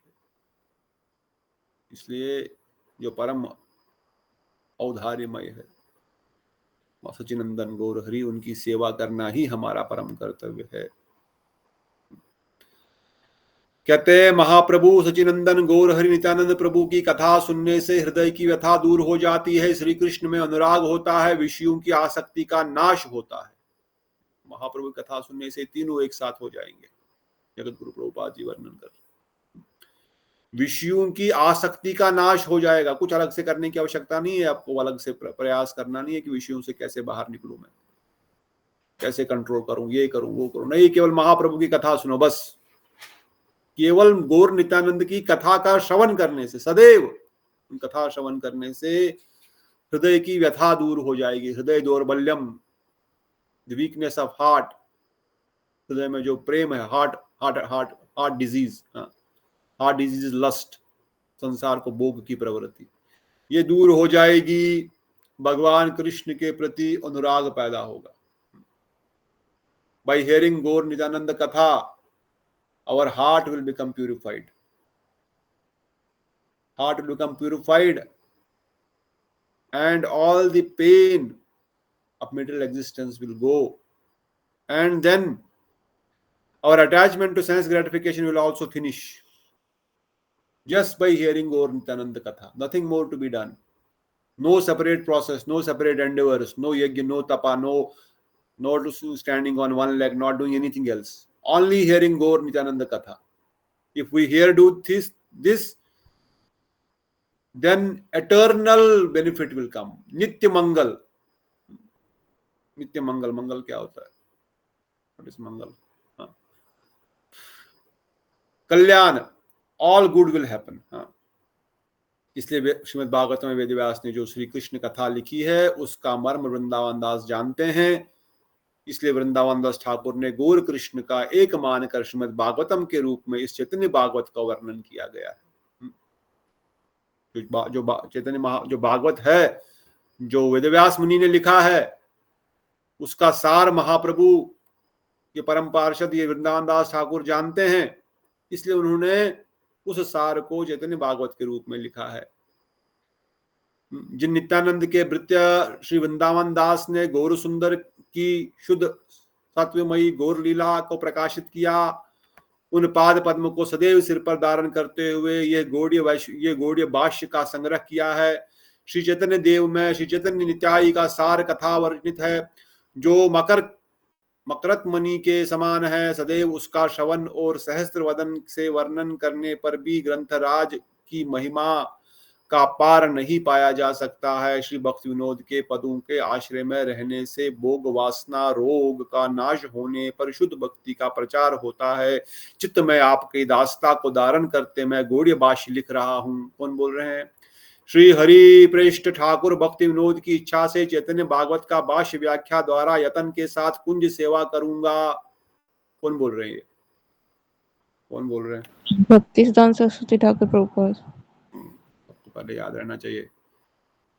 इसलिए जो परम औधार्यमय है सचिनंदन गौर हरि, उनकी सेवा करना ही हमारा परम कर्तव्य है। कहते हैं महाप्रभु सचिनंदन गौर हरि नित्यानंद प्रभु की कथा सुनने से हृदय की व्यथा दूर हो जाती है, श्री कृष्ण में अनुराग होता है, विषयों की आसक्ति का नाश होता है। महाप्रभु की कथा सुनने से तीनों एक साथ हो जाएंगे। जगत गुरु प्रभुपाद जी वर्णन कर, विषयों की आसक्ति का नाश हो जाएगा। कुछ अलग से करने की आवश्यकता नहीं है, आपको अलग से प्रयास करना नहीं है कि विषयों से कैसे बाहर निकलूं, मैं कैसे कंट्रोल करूं, ये करूं वो करूं, नहीं, केवल महाप्रभु की कथा सुनो बस। केवल गौर नित्यानंद की कथा का श्रवण करने से, सदैव उन कथा श्रवण करने से हृदय की व्यथा दूर हो जाएगी, हृदय दौर्बल्यम, द वीकनेस ऑफ हार्ट, हृदय में जो प्रेम है, heart disease, heart disease is lust, संसार को भोग की प्रवृत्ति, ये दूर हो जाएगी। भगवान कृष्ण के प्रति अनुराग पैदा होगा। By hearing Gaur Nityananda Katha, our heart will become purified. Heart will become purified, and all the pain of material existence will go. And then our attachment to sense gratification will also finish. Just by hearing Gaur Nityananda Katha, nothing more to be done. No separate process, no separate endeavors, no yajna, no tapa, no standing on one leg, not doing anything else. Only hearing Gaur Nityananda Katha. If we do this, then eternal benefit will come. Nitya Mangal. Nitya Mangal. Mangal क्या होता है? What is Mangal? Kalyan. All good will happen. इसलिए श्रीमद् भागवत में वेदव्यास ने जो श्री कृष्ण कथा लिखी है उसका मर्म वृंदावन दास जानते हैं। इसलिए वृंदावन दास ठाकुर ने गौर कृष्ण का एक मानकर श्रीमद् भागवतम के रूप में इस चैतन्य भागवत का वर्णन किया गया है। जो भागवत है, जो वेदव्यास मुनि ने लिखा है, उसका सार महाप्रभु ये परम पार्षद ये वृंदावन दास ठाकुर जानते हैं। इसलिए उन्होंने उस सार को चैतन्य भागवत के रूप में लिखा है। जिन नित्यानंद के भृत्य श्री वृंदावन दास ने गौर सुंदर की शुद्ध सत्वमयी गौर लीला को प्रकाशित किया, उन पाद पद्म को सदैव सिर पर धारण करते हुए ये गौड़ीय भाष्य का संग्रह किया है। श्री चैतन्य देव में श्री चैतन्य नित्यायी का सार कथा वर्णित है, जो मकरत मणि के समान है। सदैव उसका श्रवण और सहस्त्र वदन से वर्णन करने पर भी ग्रंथराज की महिमा का पार नहीं पाया जा सकता है। श्री भक्ति विनोद के पदों के आश्रय में रहने से भोग वासना रोग का नाश होने पर शुद्ध भक्ति का प्रचार होता है। चित्त में आपकी दास्ता को धारण करते मैं गौड़ीय भाष्य लिख रहा हूँ। कौन बोल रहे हैं? श्री हरि प्रेष्ठ ठाकुर भक्ति विनोद की इच्छा से चैतन्य भागवत का भाष्य व्याख्या द्वारा यतन के साथ कुंज सेवा करूंगा। कौन बोल रहे हैं? कौन बोल रहे हैं? भक्ति सिद्धांत सरस्वती ठाकुर प्रभुपाद। तो पहले याद रहना चाहिए।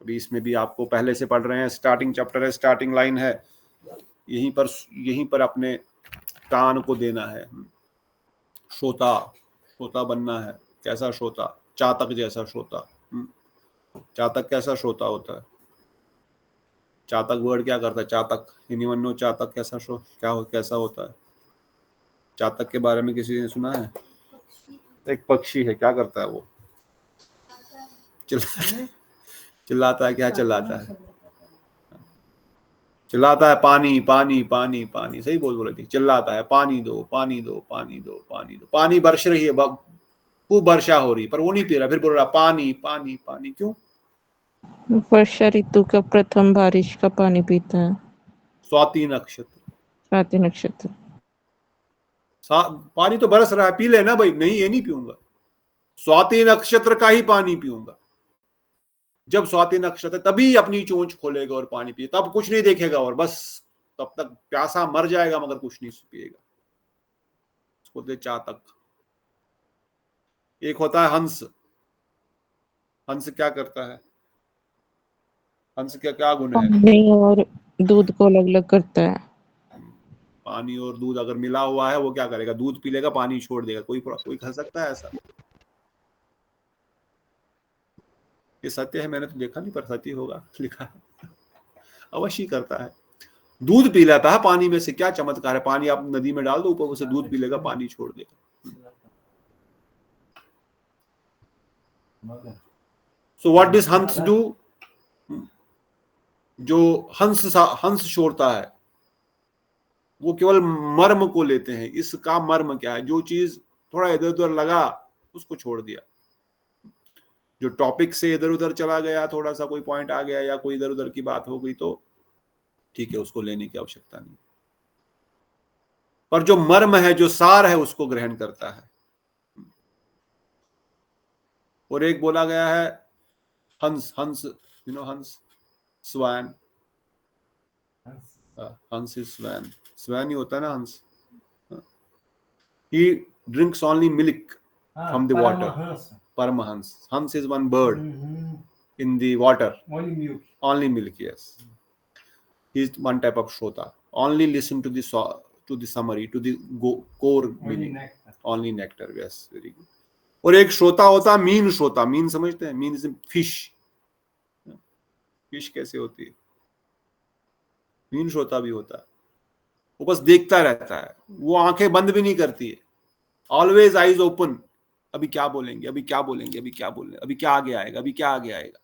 अभी इसमें भी आपको पहले से पढ़ रहे हैं, स्टार्टिंग चैप्टर है, स्टार्टिंग लाइन है, यहीं पर अपने कान को देना है। श्रोता बनना है। कैसा श्रोता? चातक जैसा श्रोता। चातक कैसा श्रोता होता है? चातक वर्ड क्या करता है? चातक, एनीवन नो चातक कैसा होता है? चातक के बारे में किसी ने सुना है? एक पक्षी है, क्या करता है वो? चिल्लाता है। क्या चिल्लाता है? चिल्लाता है पानी पानी पानी पानी। सही बोल रही थी। चिल्लाता है पानी दो पानी दो पानी दो पानी दो। पानी बरस रही है, खूब वर्षा हो रही, पर वो नहीं पी रहा, फिर बोल रहा पानी पानी पानी। क्यों? वर्षा ऋतु का प्रथम बारिश का पानी पीता है। स्वाति नक्षत्र पानी तो बरस रहा है, पी लेना भाई। नहीं, ये नहीं पीऊंगा, स्वाति नक्षत्र का ही पानी पीऊंगा। जब स्वाति नक्षत्र तभी अपनी चोंच खोलेगा और पानी पिए, तब कुछ नहीं देखेगा और बस तब तक प्यासा मर जाएगा मगर कुछ नहीं पिएगा। उसको दे चातक। एक होता है हंस। हंस क्या करता है? हंस क्या गुण है? पानी और दूध को अलग अलग करता है। पानी और दूध अगर मिला हुआ है वो क्या करेगा? दूध पी लेगा, पानी छोड़ देगा। कोई कर सकता है ऐसा? ये सत्य है, मैंने तो देखा नहीं, पर सत्य होगा, लिखा है। अवश्य करता है। दूध पी लेता है पानी में से। क्या चमत्कार है? पानी आप नदी में डाल दो, ऊपर से दूध पी लेगा, पानी छोड़ देगा। So what does हंस do? जो हंस छोड़ता है वो केवल मर्म को लेते हैं। इसका मर्म क्या है? जो चीज थोड़ा इधर उधर लगा उसको छोड़ दिया। जो टॉपिक से इधर उधर चला गया, थोड़ा सा कोई पॉइंट आ गया या कोई इधर उधर की बात हो गई तो ठीक है, उसको लेने की आवश्यकता नहीं। पर जो मर्म है, जो सार है, उसको ग्रहण करता है। और एक बोला गया है हंस, हंस, you know हंस, swan, हंस is swan, swan ही होता है ना हंस. He drinks only milk from the water. Paramahans. Hans is one bird in the water. Only milk, yes. He is one type of Shrota. Only listen to the summary, to the core meaning. Only nectar, yes, very good. और एक श्रोता होता है mean श्रोता. Mean समझते हैं? Mean is fish. Fish कैसे होती है? मीन श्रोता भी होता है. वो बस देखता रहता है, वो आंखें बंद भी नहीं करती है. Always eyes open. अभी क्या बोलेंगे, अभी क्या बोलेंगे, अभी क्या बोलेंगे, अभी क्या आगे आएगा, अभी क्या आगे आएगा.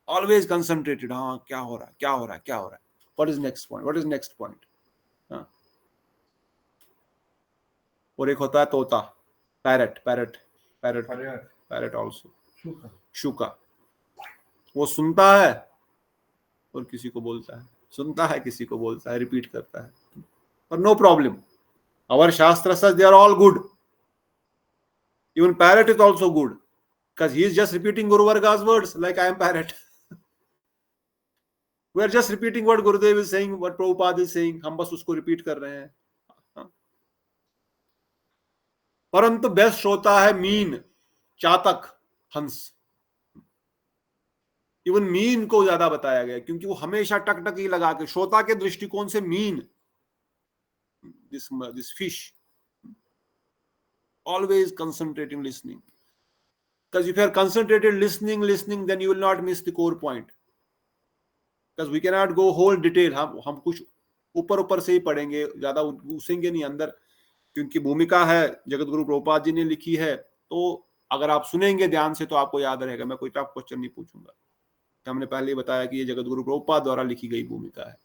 Always concentrated. हाँ, क्या हो रहा है, क्या हो रहा है, क्या हो रहा है. What is next point, what is next point. और एक होता है तोता, parrot. Parrot, parrot, parrot also. शुका. वो सुनता है और किसी को बोलता है, सुनता है, किसी को बोलता है, रिपीट करता है. पर no problem. Our Shastra says they are all good. Even parrot is also good because he is just repeating Guru Varga's words like I am parrot. We are just repeating what Gurudev is saying, what Prabhupada is saying. हम बस उसको repeat कर रहे हैं. परंतु best श्रोता है mean, चातक, हंस. इवन मीन को ज्यादा बताया गया क्योंकि वो हमेशा टकटकी लगा के, श्रोता के दृष्टिकोण से mean, this fish, always concentrating listening, because if you are concentrated listening, then you will not miss the core point, because we cannot go whole detail. हम कुछ ऊपर से ही पढ़ेंगे, ज्यादा घुसेंगे नहीं अंदर, क्योंकि भूमिका है जगत गुरु प्रभुपाद जी ने लिखी है. तो अगर आप सुनेंगे ध्यान से तो आपको याद रहेगा. मैं कोई टफ क्वेश्चन नहीं पूछूंगा. हमने पहले ही बताया कि ये जगत गुरु प्रभुपाद द्वारा लिखी गई भूमिका है.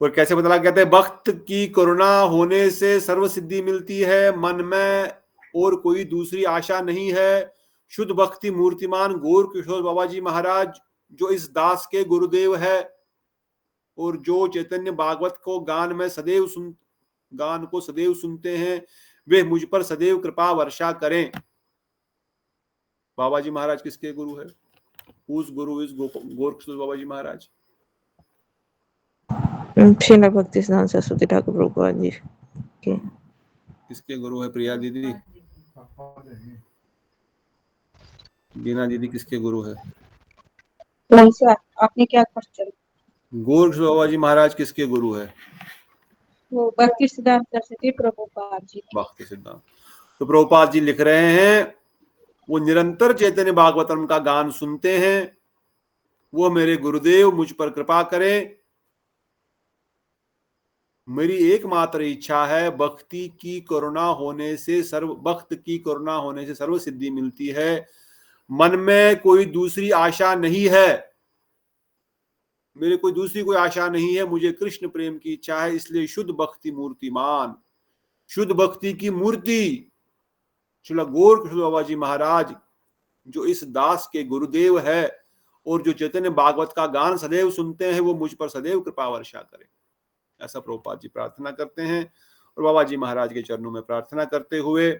और कैसे बदला, कहते हैं भक्त की करुणा होने से सर्व सिद्धि मिलती है, मन में और कोई दूसरी आशा नहीं है. शुद्ध भक्ति मूर्तिमान गौर किशोर बाबा जी महाराज जो इस दास के गुरुदेव है और जो चैतन्य भागवत को गान को सदैव सुनते हैं, वे मुझ पर सदैव कृपा वर्षा करें. बाबा जी महाराज किसके गुरु है? Whose guru is गौर किशोर बाबा जी महाराज? श्रील भक्तिसिद्धांत सरस्वती ठाकुर प्रभुपाद जी के. किसके गुरु है प्रिया दीदी? बीना दीदी किसके गुरु है? नहीं सर, आपने क्या क्वेश्चन? गौर किशोर बाबा जी महाराज किसके गुरु है? वो भक्ति सिद्धांत सरस्वती प्रभुपाद जी. भक्ति सिद्धांत. तो प्रभुपाद जी लिख रहे हैं, वो निरंतर चैतन्य भागवतम का गान सुनते हैं, वो मेरे गुरुदेव, मुझ पर कृपा करें. मेरी एकमात्र इच्छा है, भक्ति की करुणा होने से सर्व सिद्धि मिलती है. मन में कोई दूसरी आशा नहीं है, मेरे कोई दूसरी कोई आशा नहीं है. मुझे कृष्ण प्रेम की इच्छा है, इसलिए शुद्ध भक्ति मूर्तिमान, शुद्ध भक्ति की मूर्ति श्रील गौर किशोर बाबा जी महाराज जो इस दास के गुरुदेव है और जो चैतन्य भागवत का गान सदैव सुनते हैं, वो मुझ पर सदैव कृपा वर्षा करें. ऐसा प्रभुपाद जी प्रार्थना करते हैं. और बाबा जी महाराज के चरणों में प्रार्थना करते हुए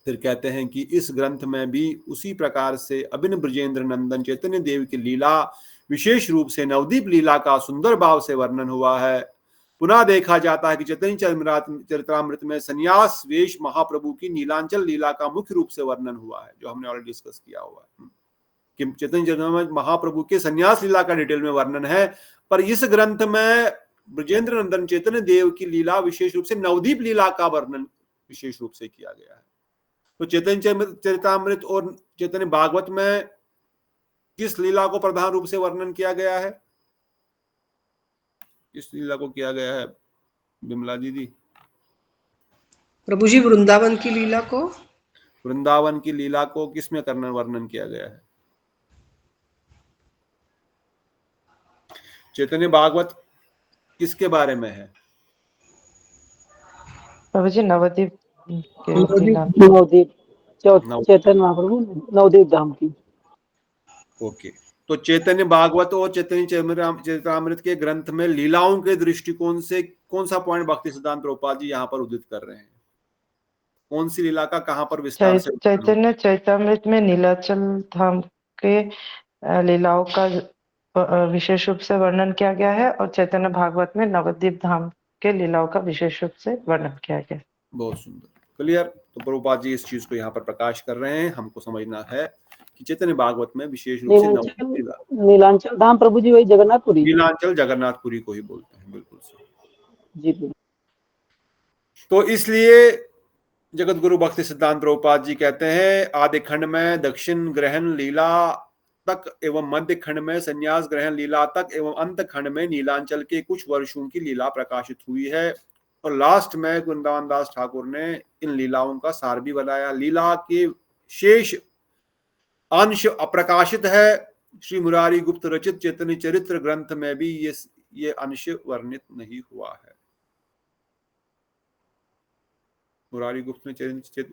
फिर कहते हैं कि इस ग्रंथ में भी उसी प्रकार से अभिन्न ब्रजेंद्र नंदन चैतन्य देव की लीला, विशेष रूप से नवदीप लीला का सुंदर भाव से वर्णन हुआ है. पुनः देखा जाता है कि चैतन्य चरित्रामृत में संन्यास वेश महाप्रभु की नीलांचल लीला का मुख्य रूप से वर्णन हुआ है, जो हमने ऑलरेडी डिस्कस किया हुआ है कि चैतन्य चरित्रामृत महाप्रभु के संन्यास लीला का डिटेल में वर्णन है. पर इस ग्रंथ में ब्रजेंद्र नंदन चैतन्य देव की लीला, विशेष रूप से नवदीप लीला का वर्णन विशेष रूप से किया गया है. तो चैतन्य चरित्रामृत और चैतन्य भागवत में किस लीला को प्रधान रूप से वर्णन किया गया है? किस लीला को किया गया है बिमला दीदी? प्रभु जी वृंदावन की लीला को. वृंदावन की लीला को किसमें करना वर्णन किया गया है? चैतन्य भागवत किसके बारे में है? प्रभु जी नवदीप चैतन्य महाप्रभु नवदीप धाम की. ओके. तो चैतन्य भागवत और चैतन्य चरित्रामृत के ग्रंथ में लीलाओं के दृष्टिकोण से कौन सा पॉइंट भक्ति सिद्धांत प्रभुपाद जी यहाँ पर उदित कर रहे हैं? कौन सी लीला का कहाँ पर विस्तार से? चैतन्य चरित्रामृत में नीलाचल धाम के लीलाओं का विशेष रूप से वर्णन किया गया है और चैतन्य भागवत में नवद्वीप धाम के लीलाओं का विशेष रूप से वर्णन किया गया है। बहुत सुंदर, क्लियर। तो प्रभुपाद जी इस चीज को यहाँ पर प्रकाश कर रहे हैं। हमको समझना है कि चैतन्य भागवत में विशेष रूप से नवद्वीप लीला, नीलांचल धाम प्रभु जी वही जगन्नाथपुरी, नीलांचल जगन्नाथपुरी को ही बोलते हैं। बिल्कुल सही जी। तो इसलिए जगत गुरु भक्ति सिद्धांत प्रभुपाद जी कहते हैं आदि खंड में दक्षिण ग्रहण लीला तक एवं मध्य खंड में संन्यास ग्रहण लीला तक एवं अंत खंड में नीलांचल के कुछ वर्षों की लीला प्रकाशित हुई है। और लास्ट में वृंदावन दास ठाकुर ने इन लीलाओं का सार भी बनाया। लीला के शेष अंश अप्रकाशित है। श्री मुरारी गुप्त रचित चैतन्य चरित्र ग्रंथ में भी ये अंश वर्णित नहीं हुआ है। मुरारी गुप्त ने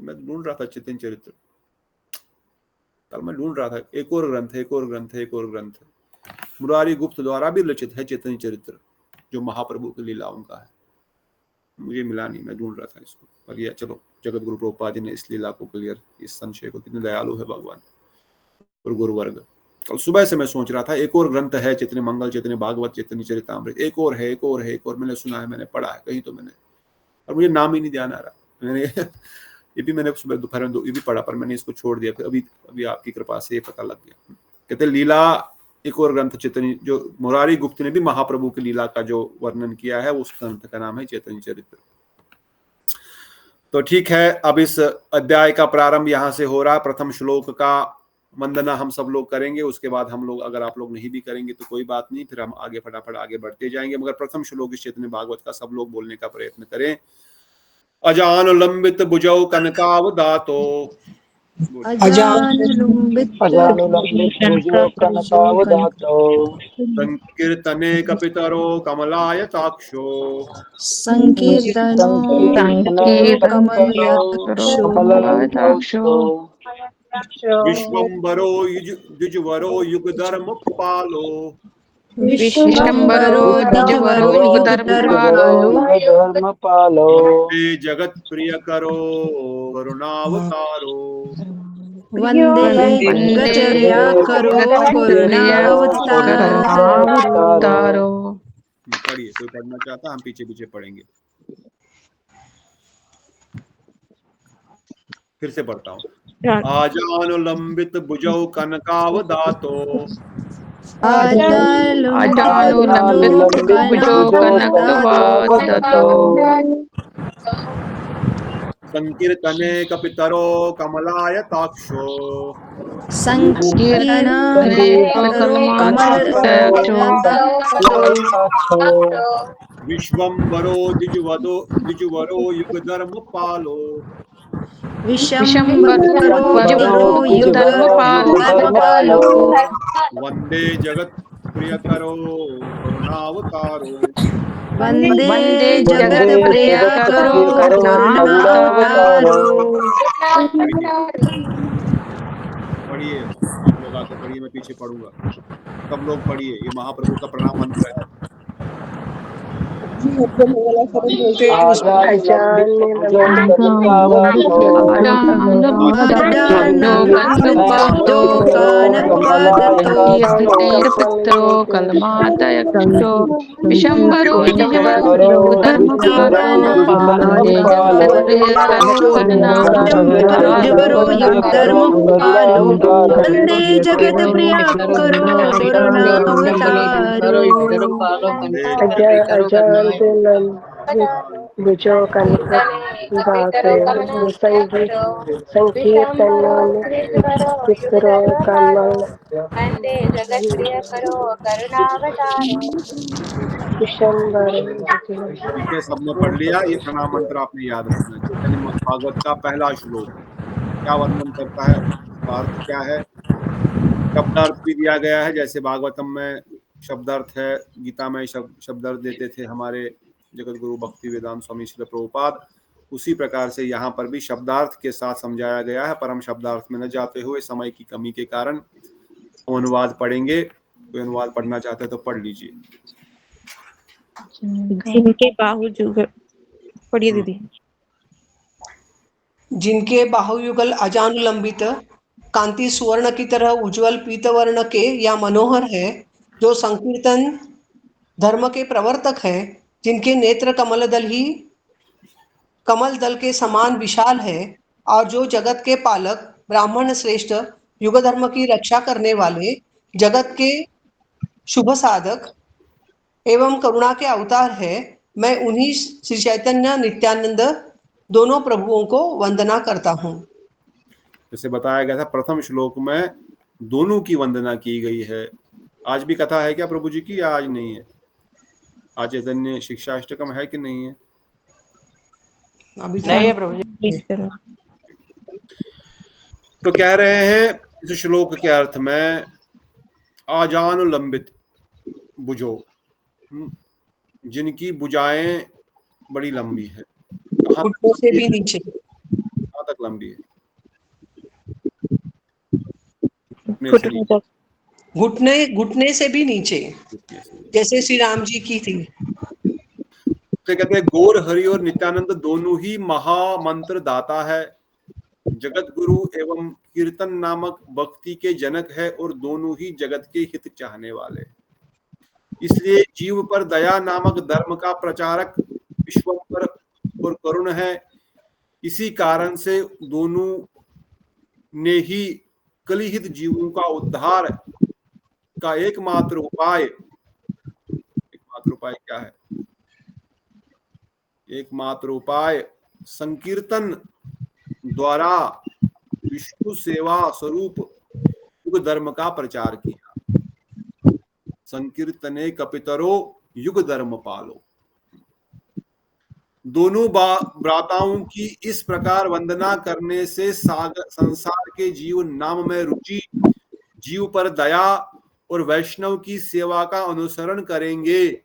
मैं ढूंढ रहा था चैतन्य चरित्र, कल मैं ढूंढ रहा था, एक और ग्रंथ है मुरारी गुप्त द्वारा भी रचित है चैतन्य चरित्र, जो महाप्रभु की लीलाओं का है। मुझे मिला नहीं, मैं ढूंढ रहा था इसको। पर यह चलो, जगत गुरु प्रभुपाद जी ने इस लीला को क्लियर, इस संशय को, कितने दयालु है भगवान और गुरु वर्ग। कल सुबह से मैं सोच रहा था एक और ग्रंथ है चैतन्य मंगल, चैतन्य भागवत, चैतन्य चरितामृत, एक और है, मैंने सुना है, मैंने पढ़ा है कहीं तो मैंने, और मुझे नाम ही नहीं ध्यान आ रहा। मैंने ये भी मैंने सुबह दोपहर में ये भी पढ़ा, पर मैंने इसको छोड़ दिया। फिर अभी आपकी कृपा से ये पता लग गया। कहते लीला एक और ग्रंथ चैतन्य, जो मुरारी गुप्त ने भी महाप्रभु की लीला का जो वर्णन किया है, उस ग्रंथ का नाम है चैतन्य चरित्र। तो ठीक है, अब इस अध्याय का प्रारंभ यहाँ से हो रहा है। प्रथम श्लोक का वंदना हम सब लोग करेंगे, उसके बाद हम लोग, अगर आप लोग नहीं भी करेंगे तो कोई बात नहीं, फिर हम आगे फटाफट आगे बढ़ते जाएंगे। मगर प्रथम श्लोक इस चैतन्य भागवत का सब लोग बोलने का प्रयत्न करें। अजानुलंबित भुजौ कनकावदातो, संकीर्तने कपितरो कमलायताक्षो, विश्वम्भरो द्विजवरो युगधर्मपालो, वन्दे जगत प्रिय करो करुणावतारो, वंदे जगचर्या करो करुणावतारो। पढ़िए, कोई पढ़ना चाहता, हम पीछे पीछे पढ़ेंगे। फिर से पढ़ता हूँ। आजानुलंबित भुजौ कनकावदातो, संकीर्तने कपितरो कमलायताक्षो, विश्वम्भरो द्विजवरो युगधर्मपालो, वंदे जगत प्रिय करो करुणावतारो, वंदे जगत प्रिय करो करुणावतारो। पढ़िए, आप लोग आके पढ़िए, मैं पीछे पढ़ूंगा। सब लोग पढ़िए, ये महाप्रभु का प्रणाम मंत्र है। जगत प्रिय करो करुणावतारो। भुजौ कनकावदातो, संकीर्तनो कमल, वंदे जगत प्रिय करो करुणावतारो। ठीक है, सबने पढ़ लिया। ये प्रणाम मंत्र आपने याद रखना है। चैतन्य भागवत का पहला श्लोक क्या वर्णन करता है, उसका अर्थ क्या है, शब्दार्थ भी दिया गया है। जैसे भागवतम में शब्दार्थ है, गीता में शब्दार्थ देते थे हमारे जगत गुरु भक्ति वेदांत स्वामी श्री प्रभुपाद, उसी प्रकार से यहाँ पर भी शब्दार्थ के साथ समझाया गया है। पर हम शब्दार्थ में न जाते हुए समय की कमी के कारण अनुवाद पढ़ेंगे। कोई अनुवाद पढ़ना चाहते हैं तो पढ़ लीजिए। जिनके बाहुयुगल, पढ़िए दीदी। जिनके बाहुयुगल अजानुलंबित कांति सुवर्ण की तरह उज्जवल पीतवर्ण के या मनोहर है, जो संकीर्तन धर्म के प्रवर्तक है, जिनके नेत्र कमल दल के समान विशाल है, और जो जगत के पालक, ब्राह्मण श्रेष्ठ, युग धर्म की रक्षा करने वाले, जगत के शुभ साधक एवं करुणा के अवतार है, मैं उन्हीं श्री चैतन्य नित्यानंद दोनों प्रभुओं को वंदना करता हूँ। जैसे बताया गया था प्रथम श्लोक में दोनों की वंदना की गई है। आज भी कथा है क्या प्रभु जी की, या आज नहीं है? आज चैतन्य शिक्षाष्टकम है कि नहीं है? अभी नहीं है प्रभु जी। तो कह रहे हैं इस श्लोक के अर्थ में आजानुलंबित भुजो, जिनकी भुजाएं बड़ी लंबी है। घुटनों से भी नीचे, कहाँ तक लंबी है? घुटने से भी नीचे, जैसे श्री राम जी की थी। तो कहते हैं गौर हरि और नित्यानंद दोनों ही महामंत्र दाता है, जगत गुरु एवं कीर्तन नामक भक्ति के जनक है, और दोनों ही जगत के हित चाहने वाले। इसलिए जीव पर दया नामक धर्म का प्रचारक विश्वम्भर और करुण है। इसी कारण से दोनों ने ही कलिहित जीवों का उद्धार का एकमात्र उपाय क्या है? एकमात्र उपाय संकीर्तन द्वारा विष्णु सेवा स्वरूप युग धर्म का प्रचार किया। संकीर्तने कपितरो युग धर्म पालो। दोनों भ्राताओं की इस प्रकार वंदना करने से संसार के जीव नाम में रुचि, जीव पर दया और वैष्णव की सेवा का अनुसरण करेंगे।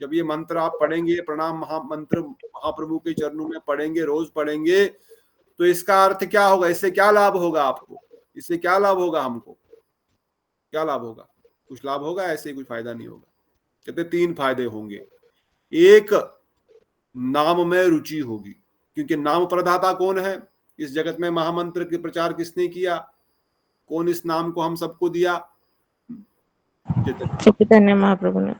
जब ये मंत्र आप पढ़ेंगे, प्रणाम महामंत्र महाप्रभु के चरणों में पढ़ेंगे, रोज पढ़ेंगे, तो इसका अर्थ क्या होगा? इससे क्या लाभ होगा आपको? इससे क्या लाभ होगा? हमको क्या लाभ होगा? कुछ लाभ होगा? ऐसे कुछ फायदा नहीं होगा। कहते 3 फायदे होंगे। एक, नाम में रुचि होगी, क्योंकि नाम प्रदाता कौन है इस जगत में? महामंत्र के प्रचार किसने किया? कौन इस नाम को हम सबको दिया? चैतन्य महाप्रभु ने।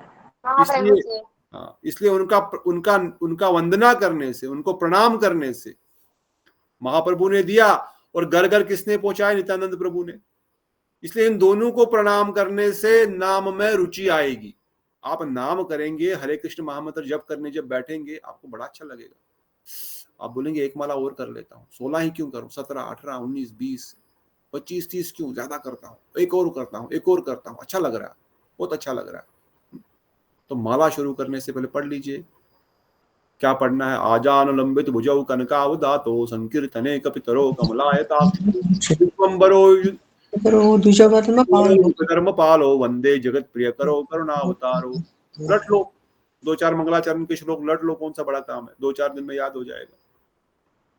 इसलिए उनका वंदना करने से, उनको प्रणाम करने से महाप्रभु ने दिया, और घर घर किसने पहुंचाया? नित्यानंद प्रभु ने। इसलिए इन दोनों को प्रणाम करने से नाम में रुचि आएगी। आप नाम करेंगे, हरे कृष्ण महामंत्र जप करने जब बैठेंगे, आपको बड़ा अच्छा लगेगा। आप बोलेंगे एक माला और कर लेता हूँ, 16 ही क्यों करूं, 17, 18, 19, 20, 25, 30 क्यों ज्यादा करता हूँ, एक और करता हूँ, अच्छा लग रहा है, बहुत अच्छा लग रहा है। तो माला शुरू करने से पहले पढ़ लीजिए क्या पढ़ना है। आजानुलंबित भुजौ कनकावदातो संकीर्तने कपितरो कमलायताक्षो धर्म पालो वंदे जगत प्रिय करो करुणावतारो। लट लो 2-4 मंगलाचरण के श्लोक लट लो, कौन सा बड़ा काम है? 2-4 दिन में याद हो जाएगा।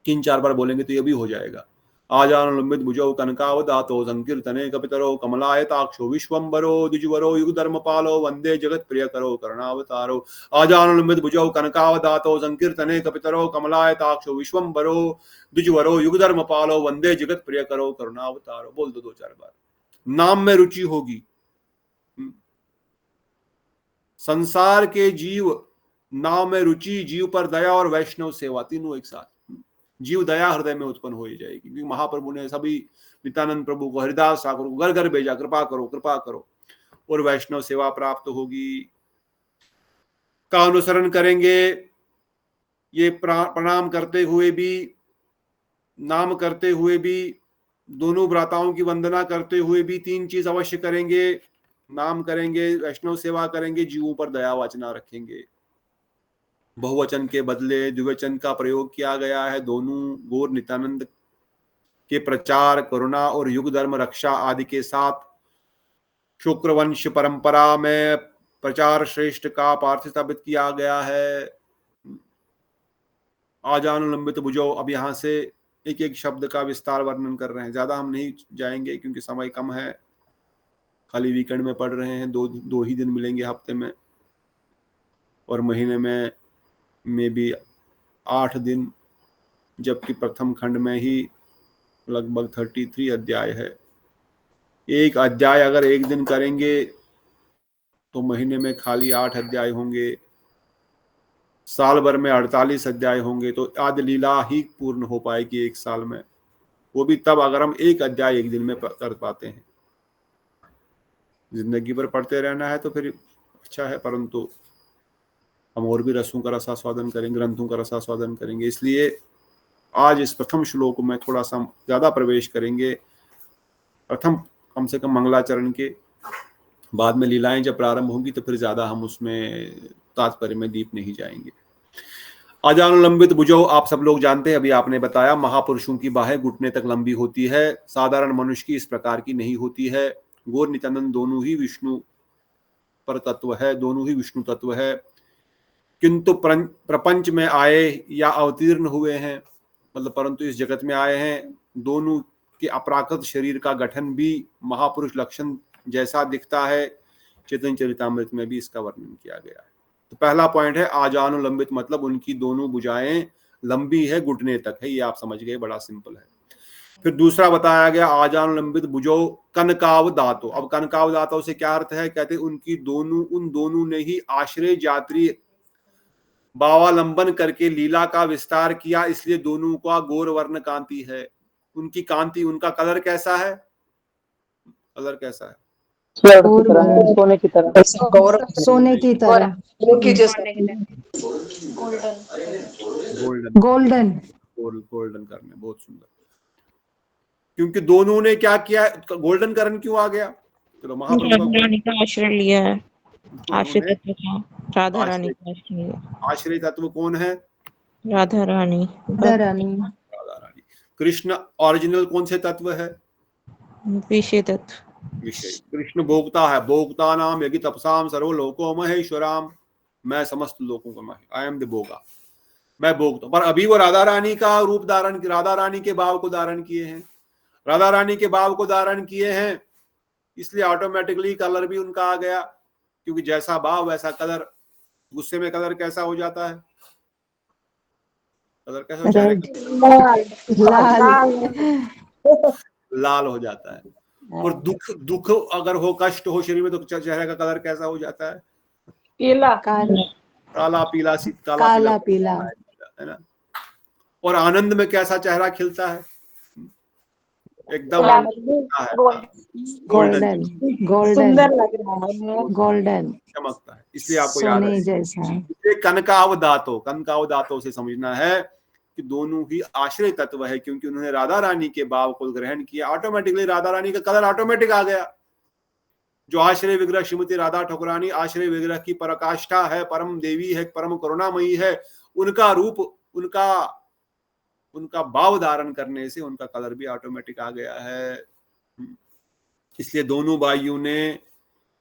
3-4 बार बोलेंगे तो ये भी हो जाएगा। आजानुलंबित भुजौ कनकावदातो संकीर्तने कपितरो कमलायताक्षो विश्वम्भरो द्विजवरो युग धर्म पालो वंदे जगत प्रिय करो करुणावतारो। आजानुलंबित भुजौ कनकावदातो संकीर्तने कपितरो कमलायताक्षो विश्वम्भरो द्विजवरो युग धर्म पालो वंदे जगत प्रिय करो करुणावतारो। बोल दो 2-4 बार। नाम में रुचि होगी। संसार के जीव नाम में रुचि, जीव पर दया और वैष्णव सेवा, तीनों एक साथ। जीव दया हृदय में उत्पन्न हो जाएगी, क्योंकि महाप्रभु ने सभी नित्यानंद प्रभु को, हरिदास ठाकुर को घर घर भेजा, कृपा करो, और वैष्णव सेवा प्राप्त होगी। का अनुसरण करेंगे। ये प्रणाम करते हुए भी, नाम करते हुए भी, दोनों भ्राताओं की वंदना करते हुए भी 3 चीज अवश्य करेंगे। नाम करेंगे, वैष्णव सेवा करेंगे, जीवों पर दया वाचना रखेंगे। बहुवचन के बदले द्विवचन का प्रयोग किया गया है। दोनों गौर नित्यानंद के प्रचार, करुणा और युग धर्म रक्षा आदि के साथ शुक्रवंश परंपरा में प्रचार श्रेष्ठ का पार्थ स्थापित किया गया है। आजानुलंबित भुजौ, अब यहाँ से एक एक शब्द का विस्तार वर्णन कर रहे हैं। ज्यादा हम नहीं जाएंगे क्योंकि समय कम है, खाली वीकेंड में पढ़ रहे हैं। दो ही दिन मिलेंगे हफ्ते में, और महीने में भी 8 दिन, जबकि प्रथम खंड में ही लगभग 33 अध्याय है। एक अध्याय अगर एक दिन करेंगे तो महीने में खाली 8 अध्याय होंगे, साल भर में 48 अध्याय होंगे, तो आदि लीला ही पूर्ण हो पाएगी एक साल में, वो भी तब अगर हम एक अध्याय एक दिन में कर पाते हैं। जिंदगी भर पढ़ते रहना है तो फिर अच्छा है, परंतु हम और भी रसों का रसास्वादन करेंगे, ग्रंथों का रसास्वादन करेंगे। इसलिए आज इस प्रथम श्लोक में थोड़ा सा ज्यादा प्रवेश करेंगे, प्रथम कम से कम मंगलाचरण के, बाद में लीलाएं जब प्रारंभ होंगी तो फिर ज्यादा हम उसमें तात्पर्य में डीप नहीं जाएंगे। आजानुलंबित भुजौ आप सब लोग जानते हैं, अभी आपने बताया, महापुरुषों की बाहें घुटने तक लंबी होती है, साधारण मनुष्य की इस प्रकार की नहीं होती है। गौर नित्यानंद दोनों ही विष्णु पर तत्व है, दोनों ही विष्णु तत्व है, किंतु प्रपंच में आए या अवतीर्ण हुए हैं, मतलब परंतु इस जगत में आए हैं। दोनों के अपराकृत शरीर का गठन भी महापुरुष लक्षण जैसा दिखता है, चैतन्य चरितामृत में भी इसका वर्णन किया गया है। तो पहला पॉइंट है आजानुलंबित, मतलब उनकी दोनों भुजाएं लंबी है, घुटने तक है, ये आप समझ गए, बड़ा सिंपल है। फिर दूसरा बताया गया आजानुलंबित भुजौ कनकावदातो। अब कनकावदातो से क्या अर्थ है? कहते उनकी उन दोनों ने ही आश्रय जात्री भावालंबन करके लीला का विस्तार किया, इसलिए दोनों का गौर वर्ण कांति है। उनकी कांति, उनका कलर कैसा है? कलर कैसा है? सोने की तरह, सोने की तरह, गोल्डन। गोल्डन करने, बहुत सुंदर। क्योंकि दोनों ने क्या किया? गोल्डन करण क्यों आ गया? चलो, रानी का आश्रय लिया है, आश्रय तत्व का, राधा रानी का आश्रय लिया। आश्रय तत्व कौन है? राधा रानी। कृष्ण ओरिजिनल कौन से तत्व है? विषय तत्व। विषय। कृष्ण भोक्ता है, भोक्ता नाम यज्ञ तपसाम सर्व लोको महेश्वराम, मैं समस्त लोगों का आई एम द भोगा, मैं भोगता। पर अभी वो राधा रानी का रूप धारण, राधा रानी के भाव को धारण किए हैं, राधा रानी के भाव को धारण किए हैं, इसलिए ऑटोमेटिकली कलर भी उनका आ गया, क्योंकि जैसा भाव वैसा कलर। गुस्से में कलर कैसा हो जाता है? कलर कैसा हो जाएगा? लाल हो जाता है। और दुख अगर हो, कष्ट हो शरीर में, तो चेहरे का कलर कैसा हो जाता है? पीला, काला पीला, काला पीला है ना। और आनंद में कैसा चेहरा खिलता है? एकदम गोल्डन, सुंदर लग रहा है, गोल्डन, चमकता है। इसलिए आपको याद है जैसा। कनकावदातो से समझना है कि दोनों ही आश्रय तत्व है, क्योंकि उन्होंने राधा रानी के भाव को ग्रहण किया, ऑटोमेटिकली राधा रानी का कलर ऑटोमेटिक आ गया। जो आश्रय विग्रह श्रीमती राधा ठकुरानी आश्रय विग्रह की पराकाष्ठा है, परम देवी है, परम करुणामयी है, उनका रूप, उनका भाव धारण करने से उनका कलर भी ऑटोमेटिक आ गया है। इसलिए दोनों बाइयों ने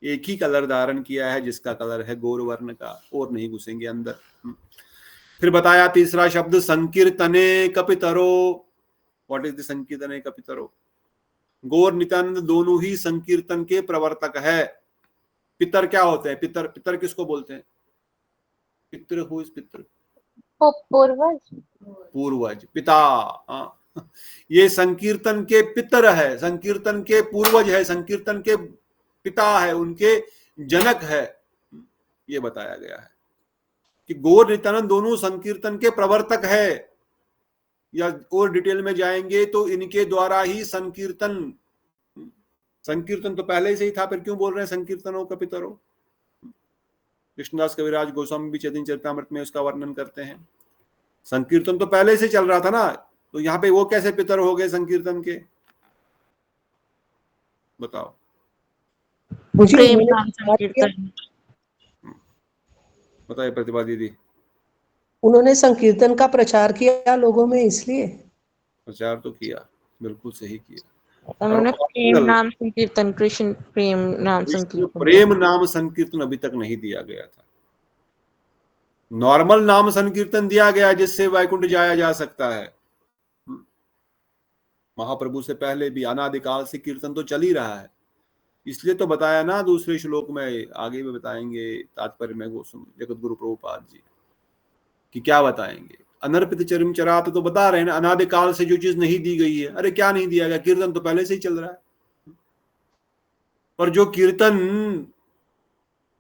एक ही कलर धारण किया है, जिसका कलर है गौर वर्ण का, और नहीं घुसेंगे अंदर। फिर बताया तीसरा शब्द संकीर्तने कपितरो। व्हाट इज द संकीर्तने कपितरो? गौर नित्यानंद दोनों ही संकीर्तन के प्रवर्तक है। पितर क्या होते हैं? पितर किसको बोलते हैं? पितृ, हु इज पितृ? पूर्वज, पिता। ये संकीर्तन के पितर है, संकीर्तन के पूर्वज है, संकीर्तन के पिता है, उनके जनक है, ये बताया गया है कि गौर नित्यानंद दोनों संकीर्तन के प्रवर्तक है। या और डिटेल में जाएंगे तो इनके द्वारा ही संकीर्तन तो पहले से ही था, फिर क्यों बोल रहे हैं संकीर्तनों का पितरो? कृष्णदास कविराज गोस्वामी भी चैतन्य चरितामृत में उसका वर्णन करते हैं। संकीर्तन तो पहले से चल रहा था ना, तो यहाँ पे वो कैसे पितर हो गए संकीर्तन के? बताओ। बताइए प्रतिभा दीदी। उन्होंने संकीर्तन का प्रचार किया लोगों में, इसलिए प्रचार तो किया, बिल्कुल सही किया। उन्होंने प्रेम नाम संकीर्तन, कृष्ण प्रेम नाम संकीर्तन, प्रेम नाम संकीर्तन अभी तक नहीं दिया गया था। नॉर्मल नाम संकीर्तन दिया गया जिससे वैकुंठ जाया जा सकता है। महाप्रभु से पहले भी अनादिकाल से कीर्तन तो चल ही रहा है, इसलिए तो बताया ना दूसरे श्लोक में, आगे भी बताएंगे तात्पर्य में जगत गुरु प्रभुपाद जी कि क्या बताएंगे। अनर्पित चरम चरात तो बता रहे हैं ना, अनादि काल से जो चीज नहीं दी गई है। अरे क्या नहीं दिया गया, कीर्तन तो पहले से ही चल रहा है। पर जो कीर्तन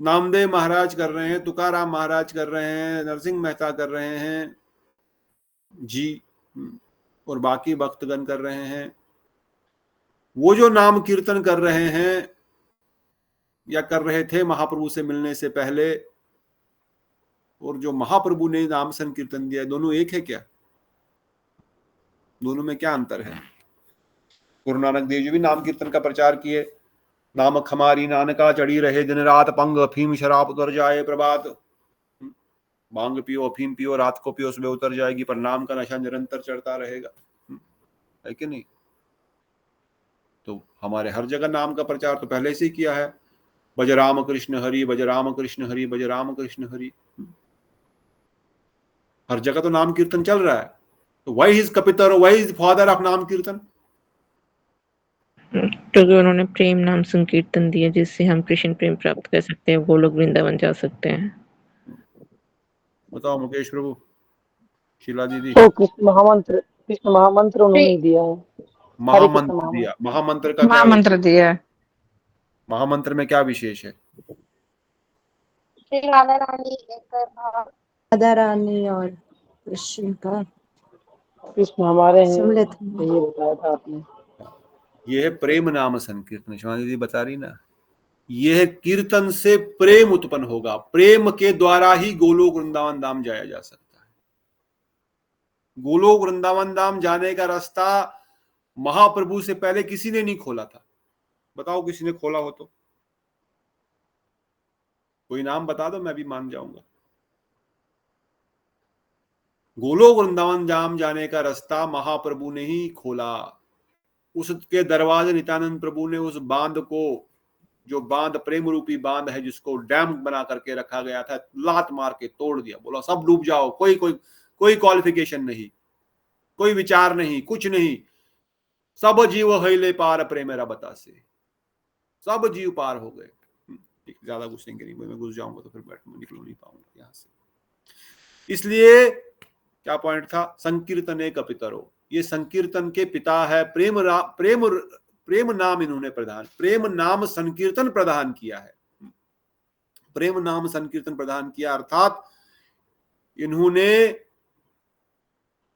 नामदेव महाराज कर रहे हैं, तुकाराम महाराज कर रहे हैं, नरसिंह मेहता कर रहे हैं जी, और बाकी भक्तगण कर रहे हैं, वो जो नाम कीर्तन कर रहे हैं या कर रहे थे महाप्रभु से मिलने से पहले, और जो महाप्रभु ने नाम संकीर्तन दिया, दोनों एक है क्या? दोनों में क्या अंतर है? गुरु नानक देव जी भी नाम कीर्तन का प्रचार किए, नाम खमारी नानका चढ़ी रहे दिन रात, पंग अफीम शराब उतर जाए प्रभात। भांग पियो, अफीम पियो, रात को पियो, सुबह उतर जाएगी, पर नाम का नशा निरंतर चढ़ता रहेगा, है कि नहीं? तो हमारे हर जगह नाम का प्रचार तो पहले से ही किया है। भज राम कृष्ण हरि, भज राम कृष्ण हरि, भज राम कृष्ण हरि। हर जगह तो नाम कीर्तन चल रहा है। तो वाई इज कपितर, why is father of naam kirtan? क्योंकि उन्होंने प्रेम नाम संकीर्तन दिया, जिससे हम कृष्ण प्रेम प्राप्त कर सकते हैं, वो लोग वृंदावन जा सकते हैं। बताओ मुकेश प्रभु, शीला दीदी। तो कृष्ण महामंत्र उन्होंने दिया है। महामंत्र दिया, महामंत्र का क्या महामंत्र दिया है। महामंत्र में क्या विशेष है? राधा रानी और कृष्ण का कृष्ण हमारे हैं, सम्मिलित ये बताया था आपने। ये है प्रेम नाम संकीर्तन। शिवानी दीदी बता रही ना, ये है कीर्तन से प्रेम उत्पन्न होगा। प्रेम के द्वारा ही गोलोक वृंदावन धाम जाया जा सकता है। गोलोक वृंदावन धाम जाने का रास्ता महाप्रभु से पहले किसी ने नहीं खोला था। बताओ किसी ने खोला हो तो? कोई नाम बता दो, मैं भी मान जाऊंगा। गोलोक वृंदावन धाम जाने का रास्ता महाप्रभु ने ही खोला। उसके दरवाजे नित्यानंद प्रभु ने उस बांध को, जो बांध प्रेम रूपी बांध है, जिसको डैम बना करके रखा गया था, लात मार के तोड़ दिया। बोला सब डूब जाओ, कोई क्वालिफिकेशन नहीं, कोई विचार नहीं, कुछ नहीं। सब जीव हईले पार प्रेम रबता से, सब जीव पार हो गए। ज्यादा घुसेंगे नहीं, मैं घुस जाऊंगा तो फिर निकल नहीं पाऊंगा यहां से। इसलिए क्या पॉइंट था? संकीर्तने कपितरो, ये संकीर्तन के पिता है। प्रेम नाम इन्होंने प्रदान, प्रेम नाम संकीर्तन प्रदान किया है। प्रेम नाम संकीर्तन प्रदान किया, अर्थात इन्होंने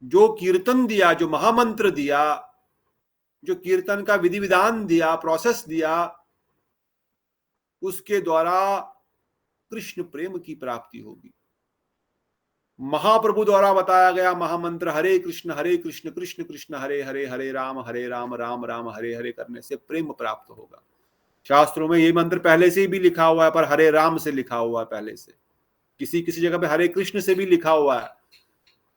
जो कीर्तन दिया, जो महामंत्र दिया, जो कीर्तन का विधि विधान दिया, प्रोसेस दिया, उसके द्वारा कृष्ण प्रेम की प्राप्ति होगी। महाप्रभु द्वारा बताया गया महामंत्र हरे कृष्ण कृष्ण कृष्ण हरे हरे, हरे राम राम राम हरे हरे करने से प्रेम प्राप्त होगा। शास्त्रों में ये मंत्र पहले से भी लिखा हुआ है, पर हरे राम से लिखा हुआ है पहले से। किसी किसी जगह पे हरे कृष्ण से भी लिखा हुआ है,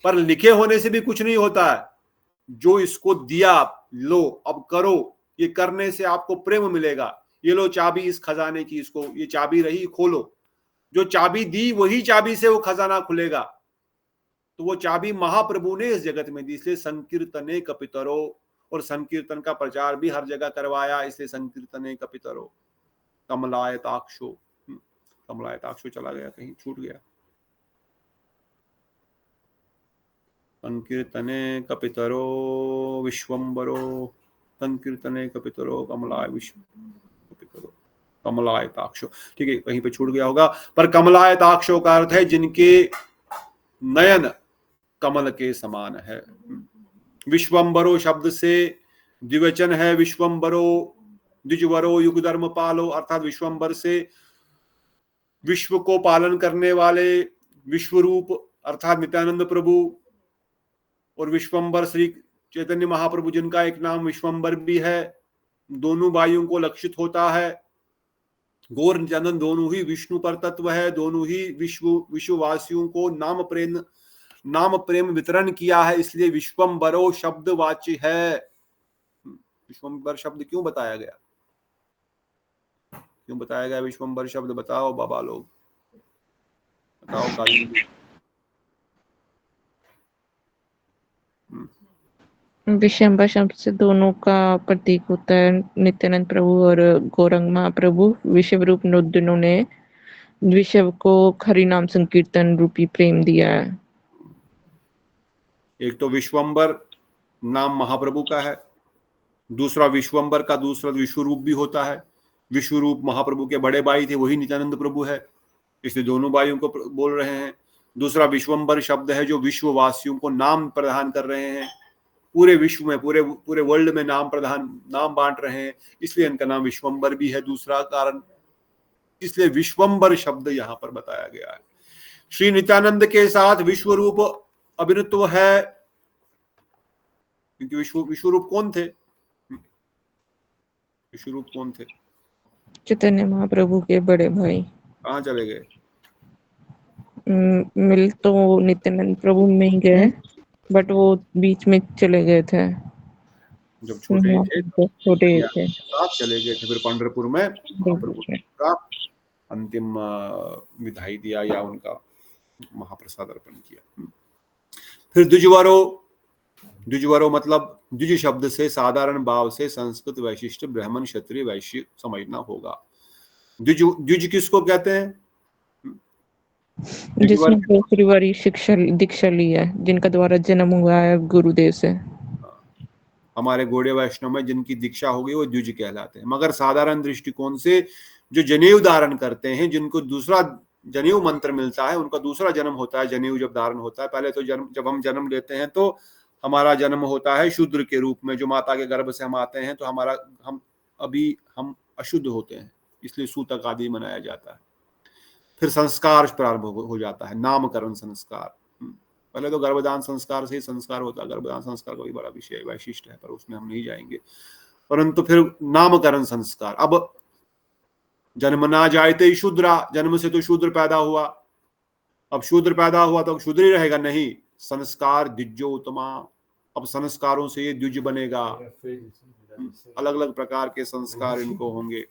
पर लिखे होने से भी कुछ नहीं होता है। जो इसको दिया, लो अब करो, ये करने से आपको प्रेम मिलेगा। ये लो चाबी इस खजाने की, इसको ये चाबी रही, खोलो। जो चाबी दी वही चाबी से वो खजाना खुलेगा। तो वो चाबी महाप्रभु ने इस जगत में दी। इसलिए संकीर्तने कपितरो, और संकीर्तन का प्रचार भी हर जगह करवाया। इसलिए संकीर्तने कपितरो। कमलायताक्षो, कमलायताक्षो चला गया, कहीं छूट गया। संकीर्तने कपितरो विश्वम्बरो, संकीर्तने कपितरो कमलाय विश्व कपितरो कमलायताक्षो। ठीक है, कहीं पे छूट गया होगा। पर कमलायताक्षो का अर्थ है जिनके नयन कमल के समान है। विश्वम्बरो शब्द से द्विवचन है। विश्वम्बरो द्विजवरो युगधर्म पालो, अर्थात विश्वम्बर से विश्व को पालन करने वाले, विश्वरूप अर्थात नित्यानंद प्रभु, और विश्वम्बर श्री चैतन्य महाप्रभु, जिनका एक नाम विश्वम्बर भी है। दोनों वायुओं को लक्षित होता है। गौर नित्यानंद दोनों ही विष्णु पर तत्व है। दोनों ही विश्ववासियों को नाम प्रेम वितरण किया है। इसलिए विश्वम्बरो शब्द वाच्य है। विश्वम्बर शब्द क्यों बताया गया? क्यों बताया गया विश्वम्बर शब्द? बताओ बाबा लोग, बताओ काली। विश्वम्बर शब्द से दोनों का प्रतीक होता है। नित्यानंद प्रभु और गौरंग महाप्रभु विश्व रूप दोनों ने विश्व को हरि नाम संकीर्तन रूपी प्रेम दिया है। एक तो विश्वम्बर नाम महाप्रभु का है, दूसरा विश्वम्बर का दूसरा विश्वरूप भी होता है। विश्वरूप महाप्रभु के बड़े भाई थे, वही नित्यानंद प्रभु है, इसलिए दोनों भाइयों को बोल रहे हैं। दूसरा विश्वम्बर शब्द है जो विश्ववासियों को नाम प्रदान कर रहे हैं, पूरे विश्व में पूरे वर्ल्ड में नाम बांट रहे हैं, इसलिए इनका नाम विश्वम्बर भी है। दूसरा कारण, इसलिए विश्वम्बर शब्द यहाँ पर बताया गया है। श्री नित्यानंद के साथ विश्वरूप अभिन्नत्व है, क्योंकि विश्वरूप कौन थे? विश्वरूप कौन थे? चैतन्य महाप्रभु के बड़े भाई। कहाँ चले गए? मिल तो नित्यानंद प्रभु में ही गए, बट वो बीच में चले गए थे जब छोटे थे, साथ चले गए थे। फिर पंढरपुर में महाप्रभु का अंतिम विदाई दिया या उनका महाप्रसाद अर्पण किया। फिर द्विजवरो मतलब द्विज शब्द से साधारण भाव से संस्कृत वैशिष्ट ब्राह्मण क्षत्रिय वैश्य समझना होगा। द्विज किसको कहते हैं? जिसने दूसरी बारी दीक्षा ली है, जिनका द्वारा जन्म हुआ है गुरुदेव से। हमारे गौड़ीय वैष्णव में जिनकी दीक्षा होगी वो द्विज कहलाते हैं। मगर साधारण दृष्टिकोण से जो जनेऊ धारण करते हैं, जिनको दूसरा जनेऊ मंत्र मिलता है, उनका दूसरा जन्म होता है। जनेऊ जब धारण होता है, पहले तो जब हम जन्म लेते हैं तो हमारा जन्म होता है शूद्र के रूप में, जो माता के गर्भ से हम आते हैं, तो हम अशुद्ध होते हैं, इसलिए सूतक आदि मनाया जाता है। फिर संस्कार प्रारंभ हो जाता है, नामकरण संस्कार। पहले तो गर्भदान संस्कार से ही संस्कार होता है, गर्भदान संस्कार का भी बड़ा विषय वैशिष्ट है, पर उसमें हम नहीं जाएंगे। परंतु फिर नामकरण संस्कार। अब जन्म ना जायते शूद्रा, जन्म से तो शूद्र पैदा हुआ, अब शूद्र पैदा हुआ तो शूद्र ही रहेगा? नहीं, संस्कार द्विजोत्तमा। अब संस्कारों से ये द्विज बनेगा। अलग अलग प्रकार के संस्कार इनको होंगे,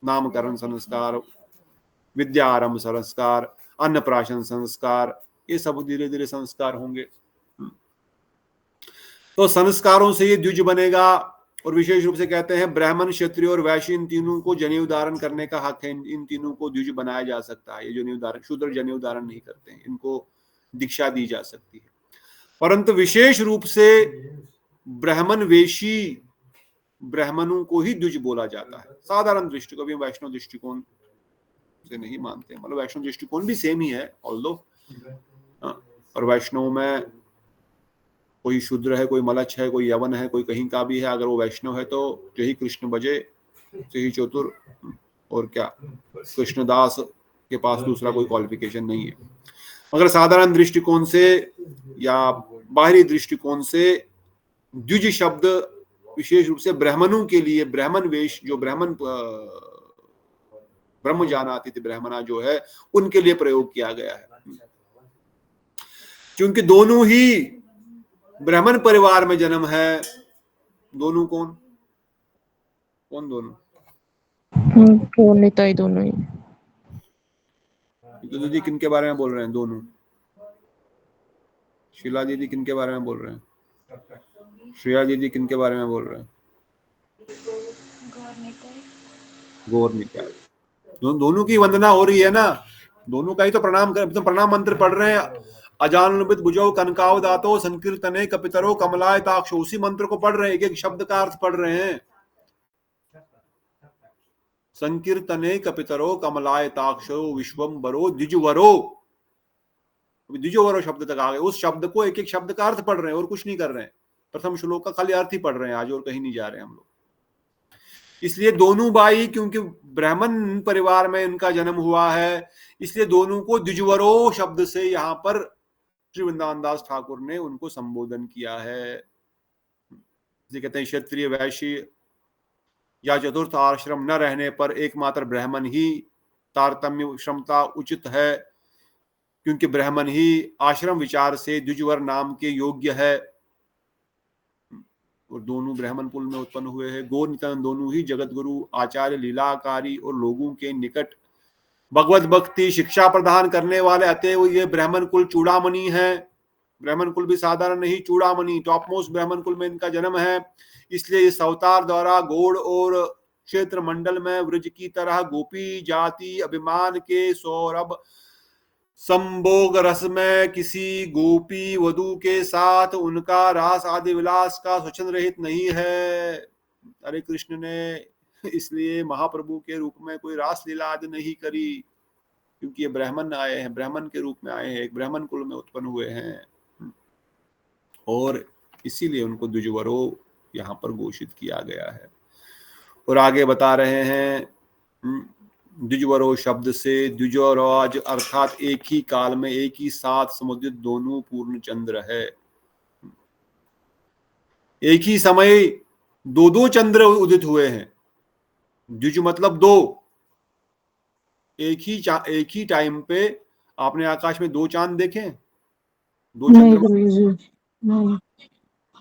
नामकरण संस्कार, विद्या आरंभ संस्कार, अन्नप्राशन संस्कार, ये सब धीरे धीरे संस्कार होंगे। तो संस्कारों से ये द्विज बनेगा। और विशेष रूप से कहते हैं ब्राह्मण क्षत्रिय और वैश्य इन तीनों को जनेऊ धारण करने का हक है, इन तीनों को द्विज बनाया जा सकता है। ये जनेऊ धारण, शूद्र जनेऊ धारण नहीं करते हैं, इनको दीक्षा दी जा सकती है। परंतु विशेष रूप से ब्राह्मण वेशी ब्राह्मणों को ही द्विज बोला जाता है। साधारण दृष्टिकोण भी वैष्णव दृष्टिकोण से नहीं मानते, मतलब वैष्णव दृष्टिकोण भी सेम ही है ऑल्दो। और वैष्णव में कोई शूद्र है, कोई मलच्छ है, कोई यवन है, कोई कहीं का भी है, अगर वो वैष्णव है तो यही कृष्ण बजे से ही चतुर, और क्या कृष्णदास के पास दूसरा कोई क्वालिफिकेशन नहीं है। मगर साधारण दृष्टिकोण से या बाहरी दृष्टिकोण से द्विज शब्द विशेष रूप से ब्राह्मणों के लिए, ब्राह्मण वेश जो ब्रह्म जानाति थी ब्राह्मणा जो है, उनके लिए प्रयोग किया गया है। क्योंकि दोनों ही ब्राह्मण परिवार में जन्म है। दोनों कौन दोनों? निताई दोनों ही। तो दीदी किन के बारे में बोल रहे हैं? दोनों। शीला दीदी किन के बारे में बोल रहे हैं? श्रेया दीदी किन के बारे में बोल रहे हैं? गौर निताई। दोनों की वंदना हो रही है ना, दोनों का ही तो प्रणाम मंत्र पढ़ रहे हैं। अजानुबित भुजौ कनकाव दातो संकीर्तने कपितरो कमलाय ताक्षो, उसी मंत्र को पढ़ रहे हैं, एक शब्द का अर्थ पढ़ रहे हैं। संकीर्तने कपितरो कमलाय ताक्षो विश्वम्बरो द्विजवरो, द्विजवरो शब्द तक आ गए। उस शब्द को एक एक शब्द का अर्थ पढ़ रहे हैं और कुछ नहीं कर रहे हैं। प्रथम श्लोक का खाली अर्थ ही पढ़ रहे हैं आज, और कहीं नहीं जा रहे हम लोग। इसलिए दोनों भाई, क्योंकि ब्राह्मण परिवार में इनका जन्म हुआ है, इसलिए दोनों को द्विजवरो शब्द से यहाँ पर श्री वृंदावन दास ठाकुर ने उनको संबोधन किया है। कहते हैं क्षत्रिय वैश्य या चतुर्थ आश्रम न रहने पर एकमात्र ब्राह्मण ही तारतम्य क्षमता उचित है, क्योंकि ब्राह्मण ही आश्रम विचार से द्विजवर नाम के योग्य है। और दोनों ब्राह्मण कुल में उत्पन्न हुए हैं। गौर नित्यानंद दोनों ही जगत गुरु, आचार्य, लीलाकारी और लोगों के निकट भगवत भक्ति शिक्षा प्रदान करने वाले, अतएव ये ब्राह्मण कुल चूड़ामणि है। ब्राह्मण कुल भी साधारण नहीं, चूड़ामणि टॉप मोस्ट ब्राह्मण कुल में इनका जन्म है। इसलिए इस अवतार द्वारा गौड़ और क्षेत्र मंडल में व्रज की तरह गोपी जाति अभिमान के सौरभ संभोग रस में किसी गोपी वधु के साथ उनका रास आदि विलास का स्वच्छंद रहित नहीं है। अरे कृष्ण ने इसलिए महाप्रभु के रूप में कोई रास लीला आदि नहीं करी, क्योंकि ये ब्राह्मण आए हैं, ब्राह्मण के रूप में आए हैं, एक ब्राह्मण कुल में उत्पन्न हुए हैं, और इसीलिए उनको द्विजवरो यहाँ पर घोषित किया गया है। और आगे बता रहे हैं, द्विजवरो शब्द से द्विजराज अर्थात एक ही काल में एक ही साथ समुदित दोनों पूर्ण चंद्र है। एक ही समय दो दो चंद्र उदित हुए हैं। द्विज मतलब दो, एक ही टाइम पे आपने आकाश में दो चांद देखे, दो चंद्रमा।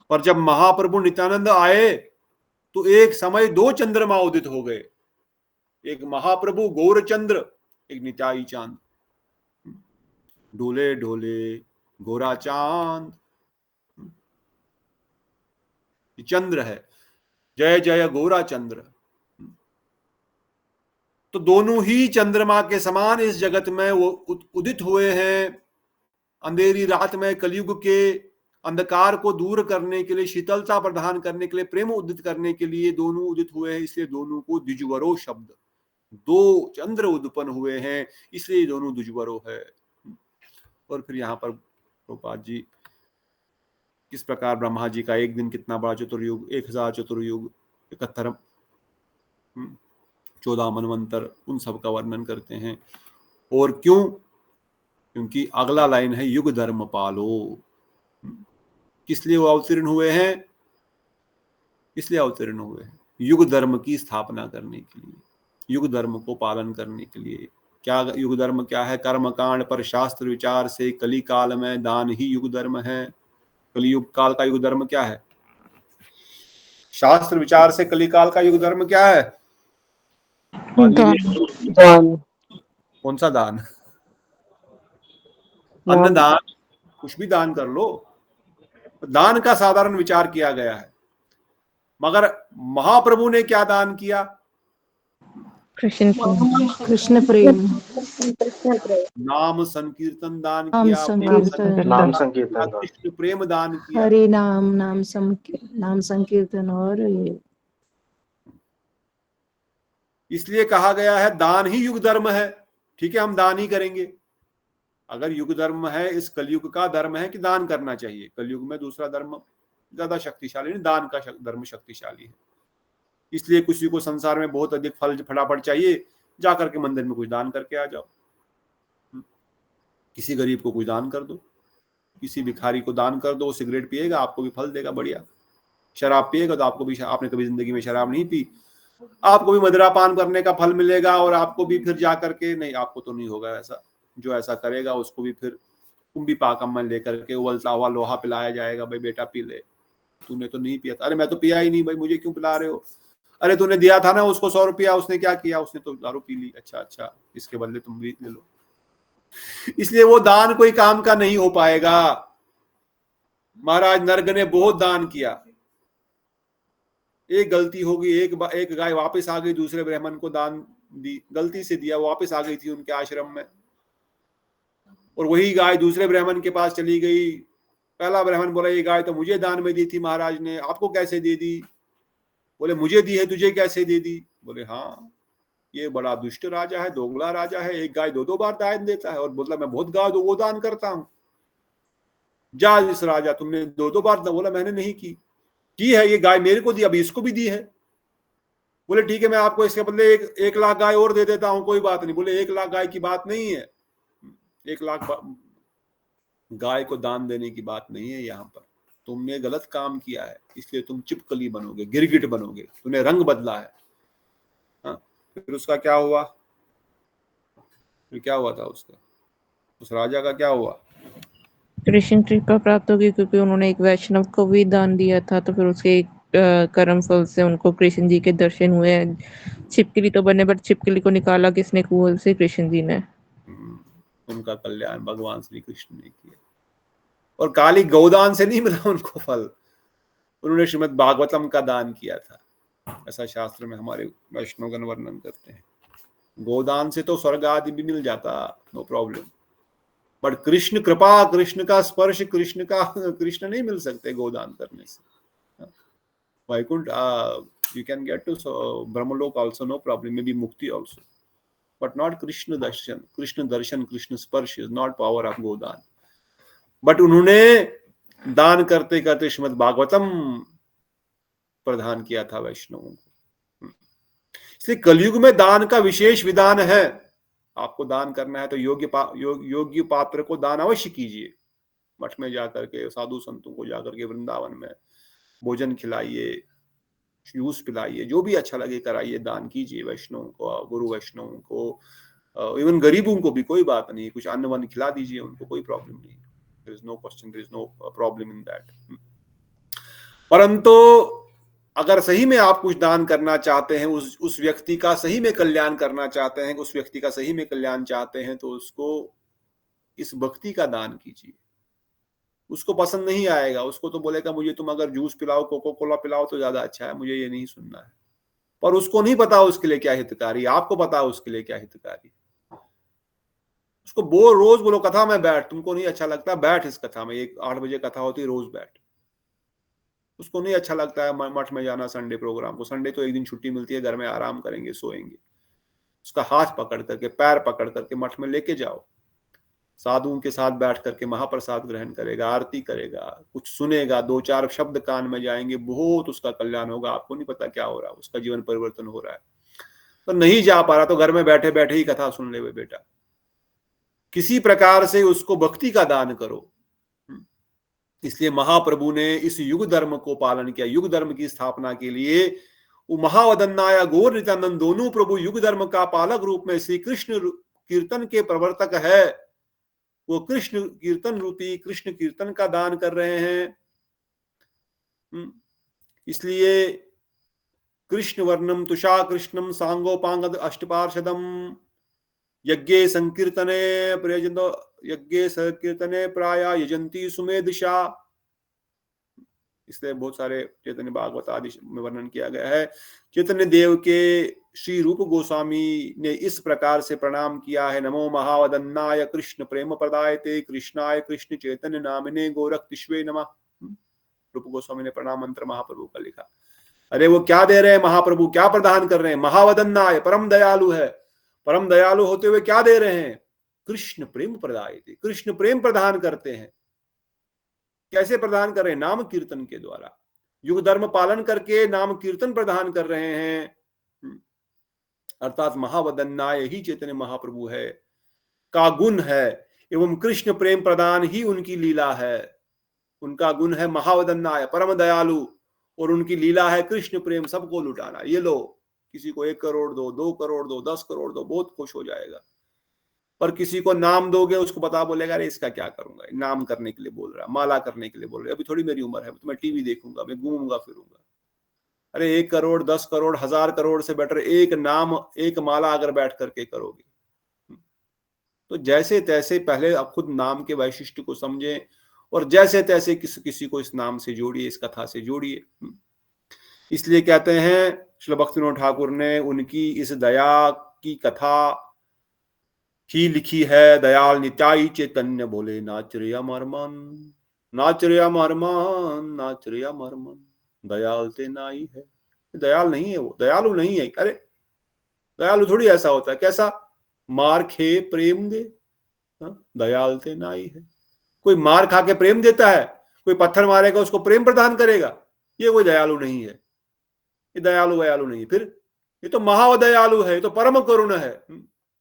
और जब महाप्रभु नित्यानंद आए तो एक समय दो चंद्रमा उदित हो गए, एक महाप्रभु गौर चंद्र, एक नित्याई चांद। ढोले ढोले गोरा चांद चंद्र है, जय जय गोरा चंद्र। तो दोनों ही चंद्रमा के समान इस जगत में वो उदित हुए हैं। अंधेरी रात में कलयुग के अंधकार को दूर करने के लिए, शीतलता प्रदान करने के लिए, प्रेम उदित करने के लिए दोनों उदित हुए हैं। इसलिए दोनों को द्विजवरो शब्द, दो चंद्र उत्पन्न हुए हैं इसलिए दोनों द्विजवरो है। और फिर यहाँ पर प्रभुपाद जी किस प्रकार ब्रह्मा जी का एक दिन कितना बड़ा चतुर्युग, 1000 चतुर्युग, 71 14 मनवंतर, उन सब का वर्णन करते हैं। और क्यों? क्योंकि अगला लाइन है युग धर्म पालो। किस लिए वो अवतीर्ण हुए हैं? इसलिए अवतीर्ण हुए हैं युग धर्म की स्थापना करने के लिए, युग धर्म को पालन करने के लिए। क्या युग धर्म क्या है? कर्म कांड पर शास्त्र विचार से कली काल में दान ही युग धर्म है। कलियुग काल का युग धर्म क्या है? शास्त्र विचार से कली काल का युग धर्म क्या है? दान। कौन सा दान? अन्न दान, कुछ भी दान कर लो। दान का साधारण विचार किया गया है, मगर महाप्रभु ने क्या दान किया? कृष्ण प्रेम, नाम संकीर्तन दान नाम किया, संकीर्तन, कृष्ण प्रेम दान किया, हरे नाम, नाम संकीर्तन। और ये इसलिए कहा गया है दान ही युग धर्म है। ठीक है, हम दान ही करेंगे। अगर युग धर्म है, इस कलयुग का धर्म है कि दान करना चाहिए। कलयुग में दूसरा धर्म ज्यादा शक्तिशाली नहीं, दान का धर्म शक्तिशाली है। इसलिए किसी को संसार में बहुत अधिक फल फटाफट चाहिए, जाकर के मंदिर में कुछ दान करके आ जाओ। किसी गरीब को कुछ दान कर दो, किसी भिखारी को दान कर दो, सिगरेट पिएगा आपको भी फल देगा बढ़िया। शराब पिएगा तो आपको भी, आपने कभी जिंदगी में शराब नहीं पी, आपको भी मदिरा पान करने का फल मिलेगा। और आपको भी फिर जाकर के, नहीं आपको तो नहीं होगा ऐसा, जो ऐसा करेगा उसको भी फिर कुंभी पाकम में लेकर के उबलता हुआ लोहा पिलाया जाएगा, भाई बेटा पी ले, तूने तो नहीं पिया था। अरे मैं तो पिया ही नहीं भाई, मुझे क्यों पिला रहे हो? अरे तूने दिया था ना उसको 100 रुपया, उसने क्या किया? उसने तो दारू पी ली। अच्छा, इसके बदले तुम भी ले लो। इसलिए वो दान कोई काम का नहीं हो पाएगा। महाराज नर्ग ने बहुत दान किया, एक गलती होगी, एक गाय वापस आ गई, दूसरे ब्राह्मण को दान दी, गलती से दिया, वापस आ गई थी उनके आश्रम में, और वही गाय दूसरे ब्राह्मण के पास चली गई। पहला ब्राह्मण बोला ये गाय तो मुझे दान में दी थी महाराज ने, आपको कैसे दे दी? बोले मुझे दी है, तुझे कैसे दे दी? बोले हाँ, ये बड़ा दुष्ट राजा है, दोगला राजा है, एक गाय 2-2 बार दान देता है, और बोला मैं बहुत गाय वो दान करता हूं। जा इस राजा, तुमने 2-2 बार, बोला मैंने नहीं की है, ये गाय मेरे को दी, अभी इसको भी दी है। बोले ठीक है, मैं आपको इसके बदले 1 लाख गाय और दे देता हूं, कोई बात नहीं। बोले 1 लाख गाय की बात नहीं है, 1 लाख गाय को दान देने की बात नहीं है यहाँ पर। तुमने गलत काम किया है, इसलिए तुम चिपकली बनोगे, गिरगिट बनोगे, तुमने रंग बदला है। फिर उसका क्या हुआ? फिर क्या हुआ था उसका? उस राजा का क्या हुआ? कृष्ण कृपा प्राप्त होगी, क्योंकि उन्होंने एक वैष्णव को भी दान दिया था, तो फिर उसके कर्म फल से उनको कृष्ण जी के दर्शन हुए। छिपकली तो बने, बट छिपकली को निकाला किसने कुएं से? कृष्ण जी ने। उनका कल्याण भगवान श्री कृष्ण ने किया। और काली गौदान से नहीं मिला उनको फल, उन्होंने श्रीमद् भागवतम का दान किया था, ऐसा शास्त्र में हमारे वैष्णवगण वर्णन करते हैं। गोदान से तो स्वर्ग आदि भी मिल जाता, नो प्रॉब्लम, बट कृष्ण कृपा, कृष्ण का स्पर्श, कृष्ण नहीं मिल सकते गोदान करने से। Vaikuntha you can get to Brahmalok also, no problem, maybe Mukti also, but not Krishna darshan. Krishna sparsh is not power of Godan. But उन्होंने दान करते करते श्रीमद् भागवतम प्रदान किया था वैष्णवों को। इसलिए कलयुग में दान का विशेष विधान है। आपको दान करना है तो योग्य पात्र को दान अवश्य कीजिए। मठ में जाकर के, साधु संतों को जाकर के वृंदावन में भोजन खिलाइए, जूस पिलाइए, जो भी अच्छा लगे कराइए, दान कीजिए वैष्णवों को, गुरु वैष्णवों को, इवन गरीबों को भी कोई बात नहीं, कुछ अन्न वन खिला दीजिए उनको, कोई प्रॉब्लम नहीं। There is no question, there is no problem in that. परंतु अगर सही में आप कुछ दान करना चाहते हैं, उस व्यक्ति का सही में कल्याण करना चाहते हैं, उस व्यक्ति का सही में कल्याण चाहते हैं, तो उसको इस भक्ति का दान कीजिए। उसको पसंद नहीं आएगा, उसको तो बोलेगा मुझे तुम अगर जूस पिलाओ, कोको कोला पिलाओ तो ज्यादा अच्छा है, मुझे ये नहीं सुनना है। पर उसको नहीं पता उसके लिए क्या हितकारी, आपको पता उसके लिए क्या हितकारी। उसको रोज बोलो कथा में बैठ, तुमको नहीं अच्छा लगता बैठ इस कथा में, 8 बजे कथा होती है, रोज बैठ। उसको नहीं अच्छा लगता है मठ में जाना संडे प्रोग्राम को, संडे तो एक दिन छुट्टी मिलती है, घर में आराम करेंगे, सोएंगे। उसका हाथ पकड़ करके, पैर पकड़ करके मठ में लेके जाओ, साधुओं के साथ बैठ करके महाप्रसाद ग्रहण करेगा, आरती करेगा, कुछ सुनेगा, 2-4 शब्द कान में जाएंगे, बहुत उसका कल्याण होगा। आपको नहीं पता क्या हो रहा है, उसका जीवन परिवर्तन हो रहा है। तो नहीं जा पा रहा तो घर में बैठे बैठे ही कथा सुन ले बेटा। किसी प्रकार से उसको भक्ति का दान करो। इसलिए महाप्रभु ने इस युग धर्म को पालन किया। युग धर्म की स्थापना के लिए वो महावदन्नाया गौर नित्यानंद दोनों प्रभु युग धर्म का पालक रूप में श्री कृष्ण कीर्तन के प्रवर्तक है। वो कृष्ण कीर्तन रूपी कृष्ण कीर्तन का दान कर रहे हैं। इसलिए कृष्ण वर्णम तुषा कृष्णम सांगोपांग अष्टपार्षदम यज्ञे संकीर्तने प्रयजनो यज्ञे संकीर्तने प्राया यजंती सुमेधिशा। इसलिए बहुत सारे चैतन्य भागवत आदि में वर्णन किया गया है। चैतन्य देव के श्री रूप गोस्वामी ने इस प्रकार से प्रणाम किया है, नमो महावदन्नाय कृष्ण प्रेम प्रदायते कृष्णाय कृष्ण चैतन्य नामिने गोरखतिष्वे नमः। रूप गोस्वामी ने प्रणाम मंत्र महाप्रभु का लिखा। अरे वो क्या दे रहे हैं महाप्रभु, क्या प्रदान कर रहे हैं? महावदन्नाय, परम दयालु है। परम दयालु होते हुए क्या दे रहे हैं? कृष्ण प्रेम प्रदायते, कृष्ण प्रेम प्रदान करते हैं। कैसे प्रदान कर रहे हैं? नाम कीर्तन के द्वारा। युग धर्म पालन करके नाम कीर्तन प्रदान कर रहे हैं। अर्थात महावदन्नाय ही चैतन्य महाप्रभु है का गुण है, एवं कृष्ण प्रेम प्रदान ही उनकी लीला है। उनका गुण है महावदन्नाय, परम दयालु, और उनकी लीला है कृष्ण प्रेम, सबको लुटाना। ये लो, किसी को 1 करोड़ दो, 2 करोड़ दो, 10 करोड़ दो, बहुत खुश हो जाएगा। पर किसी को नाम दोगे, उसको पता बोलेगा अरे इसका क्या करूंगा, नाम करने के लिए बोल रहा, माला करने के लिए बोल रहा है, अभी थोड़ी मेरी उम्र है, तो मैं टीवी देखूंगा, मैं घूमूंगा फिरूंगा। अरे 1 करोड़, 10 करोड़, 1000 करोड़ से बेटर एक नाम, एक माला अगर बैठ करके करोगे। तो जैसे तैसे पहले आप खुद नाम के वैशिष्ट्य को समझें, और जैसे तैसे किसी को इस नाम से जोड़िए, इस कथा से जोड़िए। इसलिए कहते हैं श्री भक्तिविनोद ठाकुर ने उनकी इस दया की कथा ही लिखी है। दयाल नित्याई चैतन्य बोले नाच रे अमर मन, नाच रे अमर मन, नाच रे अमर मन, दयाल ते नाई है। दयाल नहीं है, वो दयालु नहीं है। अरे दयालु थोड़ी ऐसा होता है, कैसा? मार खे प्रेम दे, दयाल ते नाई है। कोई मार खा के प्रेम देता है? कोई पत्थर मारेगा उसको प्रेम प्रदान करेगा? ये कोई दयालु नहीं है। ये दयालु वयालु नहीं, फिर ये तो महादयालु है, ये तो परम करुण है।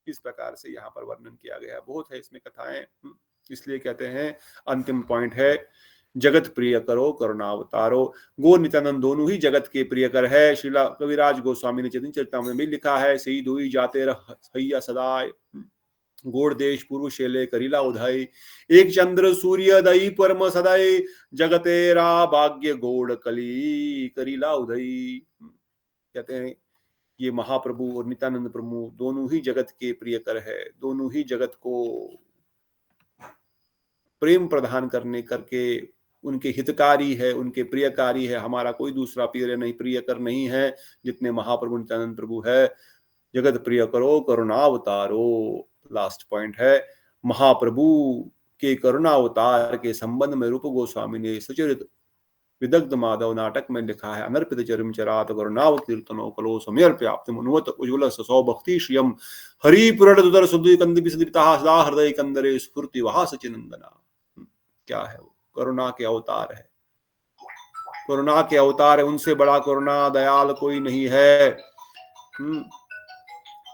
इस प्रकार से यहाँ पर वर्णन किया गया है। बहुत है इसमें कथाएं। इसलिए कहते हैं अंतिम पॉइंट है, जगत प्रिय करो करुणावतारो। गौर नित्यानंद दोनों ही जगत के प्रियकर है। श्रीला कविराज गोस्वामी ने चैतन्य चरितामृत में भी लिखा है, सही दुई जाते रहिया सदाय, गोड़ देश पूर्व शैले करीला उदय, एक चंद्र सूर्य दई परम सदय, जगतेरा भाग्य गोड़ कली करीला उदय। कहते हैं ये महाप्रभु और नित्यानंद प्रभु दोनों ही जगत के प्रियकर है, दोनों ही जगत को प्रेम प्रदान करने करके उनके हितकारी है, उनके प्रियकारी है। हमारा कोई दूसरा प्रियकर नहीं है जितने महाप्रभु नित्यानंद प्रभु है। जगत प्रिय करो करुणावतारो, लास्ट पॉइंट है। महाप्रभु के करुणावतार के संबंध में रूप गोस्वामी ने सुचरित विदग्ध माधव नाटक में लिखा है। अनर्पित चरिम चरात करुणाव कीर्तनो कलो समयर व्याप्ति मनुवत उज्ज्वल सौ भक्ति श्रियम हरि पुरड दुदर सुदि कंद विसदिता सदा हृदय कंदरे स्फूर्ति वहा सचिनंदना। क्या है वो? करुणा के अवतार है, करुणा के अवतार है, उनसे बड़ा करुणा दयाल कोई नहीं है।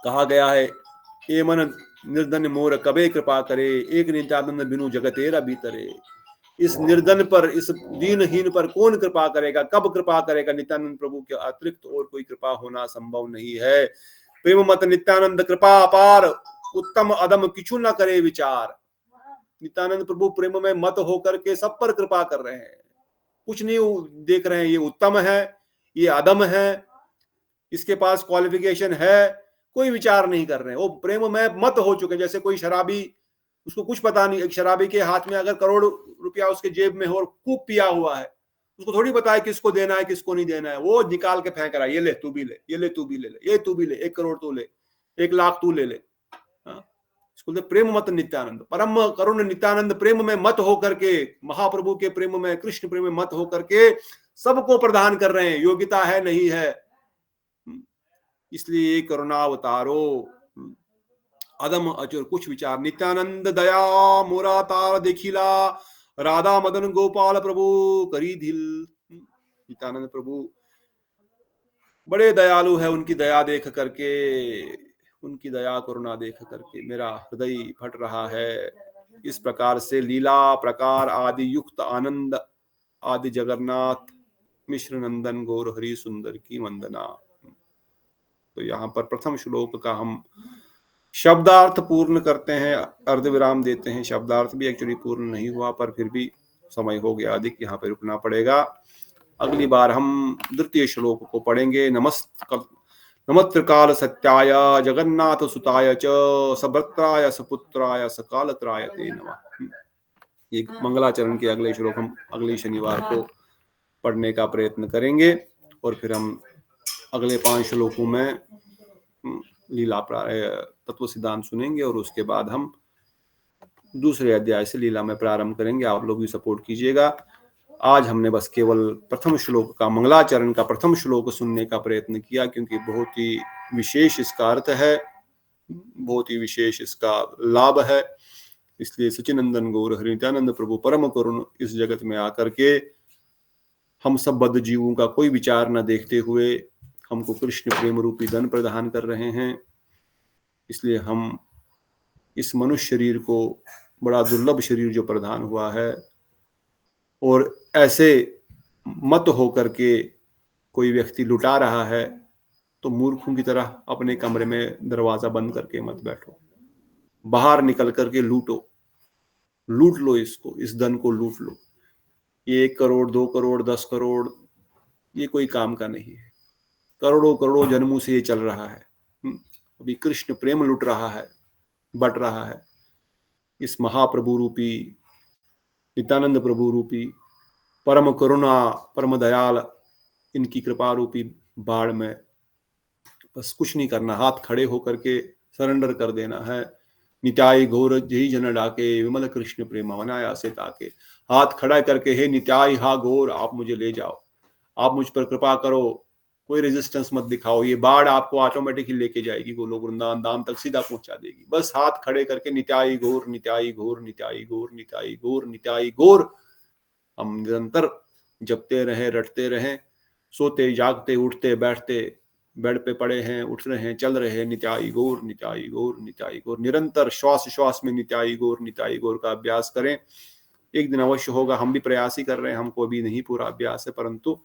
कहा गया है, ए मन निर्धन मोर कबे कृपा करे, एक नित्यानंद बिनु जगतेरा भीतरे। इस निर्धन पर, इस दीनहीन पर कौन कृपा करेगा, कब कृपा करेगा? नित्यानंद प्रभु के अतिरिक्त और कोई कृपा होना संभव नहीं है। प्रेम मत नित्यानंद कृपा अपार, उत्तम अदम किछु न करे विचार। नित्यानंद प्रभु प्रेम में मत होकर के सब पर कृपा कर रहे हैं, कुछ नहीं देख रहे हैं ये उत्तम है, ये अदम है, इसके पास क्वालिफिकेशन है, कोई विचार नहीं कर रहे हैं। वो प्रेम में मत हो चुके हैं। जैसे कोई शराबी, उसको कुछ पता नहीं, एक शराबी के हाथ में अगर करोड़ रुपया उसके जेब में हो और खूब पिया हुआ है, उसको थोड़ी पता है किसको देना है किसको नहीं देना है। वो निकाल के फेंक रहा है, ये ले तू भी ले, ये ले तू भी ले, ये तू भी ले, 1 करोड़ तू ले, 1 लाख तू ले ले। इसको प्रेम मत नित्यानंद, परम करुण नित्यानंद प्रेम में मत होकर के, महाप्रभु के प्रेम में, कृष्ण प्रेम में मत होकर के सबको प्रदान कर रहे हैं। योग्यता है नहीं है, इसलिए करुणावतारो अदम अचुर कुछ विचार। नित्यानंद दया मोरा तार देखिला, राधा मदन गोपाल प्रभु करी दिल। नित्यानंद प्रभु बड़े दयालु है, उनकी दया देख करके, उनकी दया करुणा देख करके मेरा हृदय फट रहा है। इस प्रकार से लीला प्रकार आदि युक्त आनंद आदि जगन्नाथ मिश्र नंदन गौर हरि सुंदर की वंदना। तो यहाँ पर प्रथम श्लोक का हम शब्दार्थ पूर्ण करते हैं, अर्ध विराम देते हैं। शब्दार्थ भी एक्चुअली पूर्ण नहीं हुआ, पर फिर भी समय हो गया अधिक, यहाँ पे रुकना पड़ेगा। अगली बार हम द्वितीय श्लोक को पढ़ेंगे। नमस्त्रकाल सत्याय जगन्नाथ सुताय च सभद्राय सपुत्राय सकालत्राय ते नमः। ये मंगलाचरण के अगले श्लोक हम अगले शनिवार को पढ़ने का प्रयत्न करेंगे, और फिर हम अगले 5 श्लोकों में लीला तत्व सिद्धांत सुनेंगे, और उसके बाद हम दूसरे अध्याय से लीला में प्रारंभ करेंगे। आप लोग भी सपोर्ट कीजिएगा। आज हमने बस केवल प्रथम श्लोक का, मंगलाचरण का प्रथम श्लोक सुनने का प्रयत्न किया, क्योंकि बहुत ही विशेष इसका अर्थ है, बहुत ही विशेष इसका लाभ है। इसलिए सचिनंदन गौर हरि नित्यानंद प्रभु परम करुण इस जगत में आकर के हम सब बद्ध जीवों का कोई विचार न देखते हुए हमको कृष्ण प्रेम रूपी धन प्रदान कर रहे हैं। इसलिए हम इस मनुष्य शरीर को, बड़ा दुर्लभ शरीर जो प्रदान हुआ है, और ऐसे मत होकर के कोई व्यक्ति लुटा रहा है, तो मूर्खों की तरह अपने कमरे में दरवाजा बंद करके मत बैठो, बाहर निकल करके लूटो, लूट लो इसको, इस धन को लूट लो। ये 1 करोड़ 2 करोड़ 10 करोड़ ये कोई काम का नहीं है। करोड़ों करोड़ों जन्मों से ये चल रहा है। अभी कृष्ण प्रेम लुट रहा है, बट रहा है। इस महाप्रभु रूपी, नित्यानंद प्रभु रूपी, परम करुणा, परम दयाल, इनकी कृपा रूपी बाढ़ में बस कुछ नहीं करना, हाथ खड़े होकर के सरेंडर कर देना है। नित्याय घोर जही जन डाके, विमल कृष्ण प्रेम अनाया से ताके। हाथ खड़ा करके, हे नित्याय हा घोर, आप मुझे ले जाओ, आप मुझ पर कृपा करो, कोई रेजिस्टेंस मत दिखाओ। ये बाढ़ आपको ऑटोमेटिकली लेके जाएगी, गोलोक वृंदावन धाम तक सीधा पहुंचा देगी। बस हाथ खड़े करके नित्याय घोर, नित्याय घोर, नित्याय घोर, नित्याय घोर, नित्याय घोर हम निरंतर जपते रहें, रटते रहें, सोते जागते उठते बैठते, बेड पे पड़े हैं, उठ रहे हैं, चल रहे हैं, नित्याय गौर, नित्याय गौर, नित्याय गौर। निरंतर श्वास श्वास में नित्याय गौर का अभ्यास करें। एक दिन अवश्य होगा, हम भी प्रयास ही कर रहे हैं, हमको अभी नहीं पूरा अभ्यास है, परंतु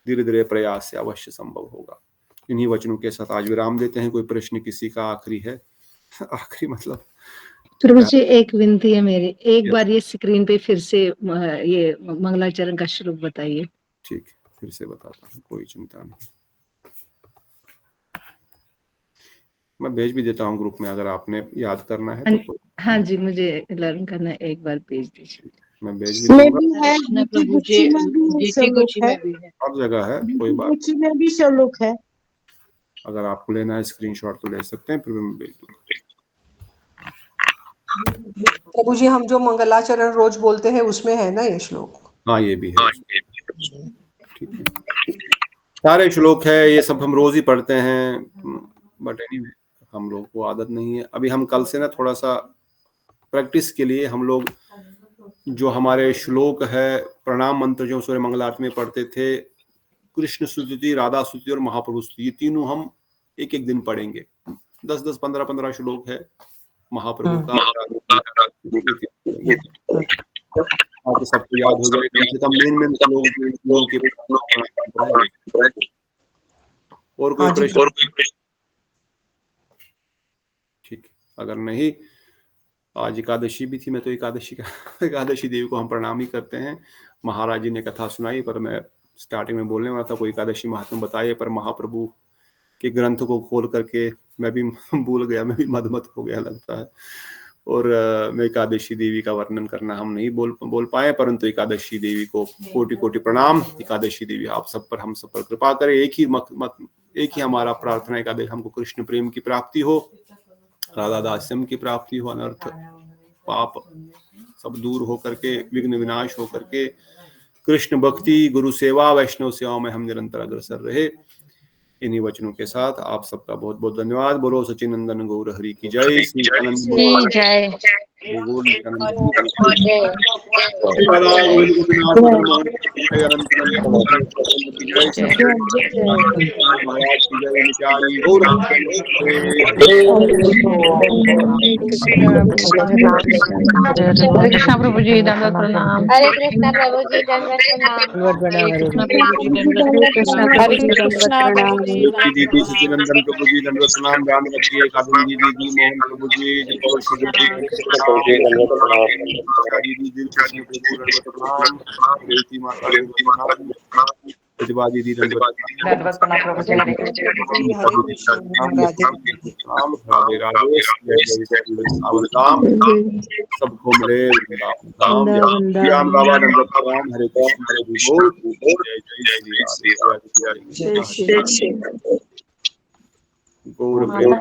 धीरे धीरे प्रयास से अवश्य संभव होगा। इन्हीं वचनों के साथ आज विराम देते हैं। कोई प्रश्न किसी का आखिरी है? आखिरी मतलब प्रभु जी, एक विनती है मेरी, एक बार ये स्क्रीन पे फिर से ये मंगलाचरण का श्लोक बताइए। ठीक, फिर से बताता हूँ, कोई चिंता नहीं। मैं भेज भी देता हूँ ग्रुप में, अगर आपने याद करना है तो। हाँ जी, मुझे लर्न करना है, एक बार भेज दीजिए। मैं भेज भी दूंगा। प्रभु जी, हर जगह है, कोई बात में भी श्लोक है। अगर आपको लेना है स्क्रीनशॉट तो ले सकते हैं, फिर मैं भेज दूंगा। प्रभु जी हम जो मंगलाचरण रोज बोलते हैं उसमें है ना ये श्लोक? हाँ ये भी है, ठीक है। सारे श्लोक है, ये सब हम रोज ही पढ़ते हैं, बट एनीवे हम लोग को आदत नहीं है। अभी हम कल से ना थोड़ा सा प्रैक्टिस के लिए हम लोग जो हमारे श्लोक है, प्रणाम मंत्र जो सूर्य मंगल आरती में पढ़ते थे, कृष्ण स्तुति, राधा स्तुति और महाप्रभु स्तुति, ये तीनों हम एक एक दिन पढ़ेंगे। 10-10, 15-15 श्लोक है महाप्रभु का, आपको सबको याद हो जाए, कम से कम मेन श्लोक के। और कोई प्रश्न? ठीक, अगर नहीं, आज एकादशी भी थी, मैं तो एकादशी देवी को हम प्रणाम ही करते हैं। महाराज जी ने कथा सुनाई, पर मैं स्टार्टिंग में बोलने वाला था कोई एकादशी महात्मा बताइए, पर महाप्रभु के ग्रंथ को खोल करके मैं भी भूल गया, मैं भी मदमत हो गया लगता है। और मैं एकादशी देवी का वर्णन करना हम नहीं बोल पाए, परंतु एकादशी देवी को कोटि कोटि प्रणाम। एकादशी देवी आप सब पर, हम सब पर कृपा करे। एक ही हमारा प्रार्थना एकादशी, हमको कृष्ण प्रेम की प्राप्ति हो, राधा दास्यम की प्राप्ति हो, अनर्थ पाप सब दूर हो करके, विघ्न विनाश हो करके, कृष्ण भक्ति, गुरु सेवा, वैष्णव सेवा में हम निरंतर अग्रसर रहे। इन्हीं वचनों के साथ आप सबका बहुत बहुत धन्यवाद। बोलो सचिनंदन गौर हरि की जय। श्री हरे कृष्णा प्रभु जी दंडवत प्रणाम। हरे कृष्णा प्रभु जी दंडवत प्रणाम। हरे कृष्णा प्रभु जी दीदी सचिनंदन प्रभु जी दंडवत प्रणाम। ध्यान रखिए, कादम्बरी दीदी, मोहन प्रभु जी, दीदी कृष्ण प्रभु दंडवत प्रणाम। रेवती माता दंडवत प्रणाम। प्रतिभा दीदी दंडवत प्रणाम। राधे राधे, सावधान, सबको मिले राम बाबा दंडवत प्रणाम। हरे कृष्ण हरे बोल, जय जय श्री राम। गौर प्रेम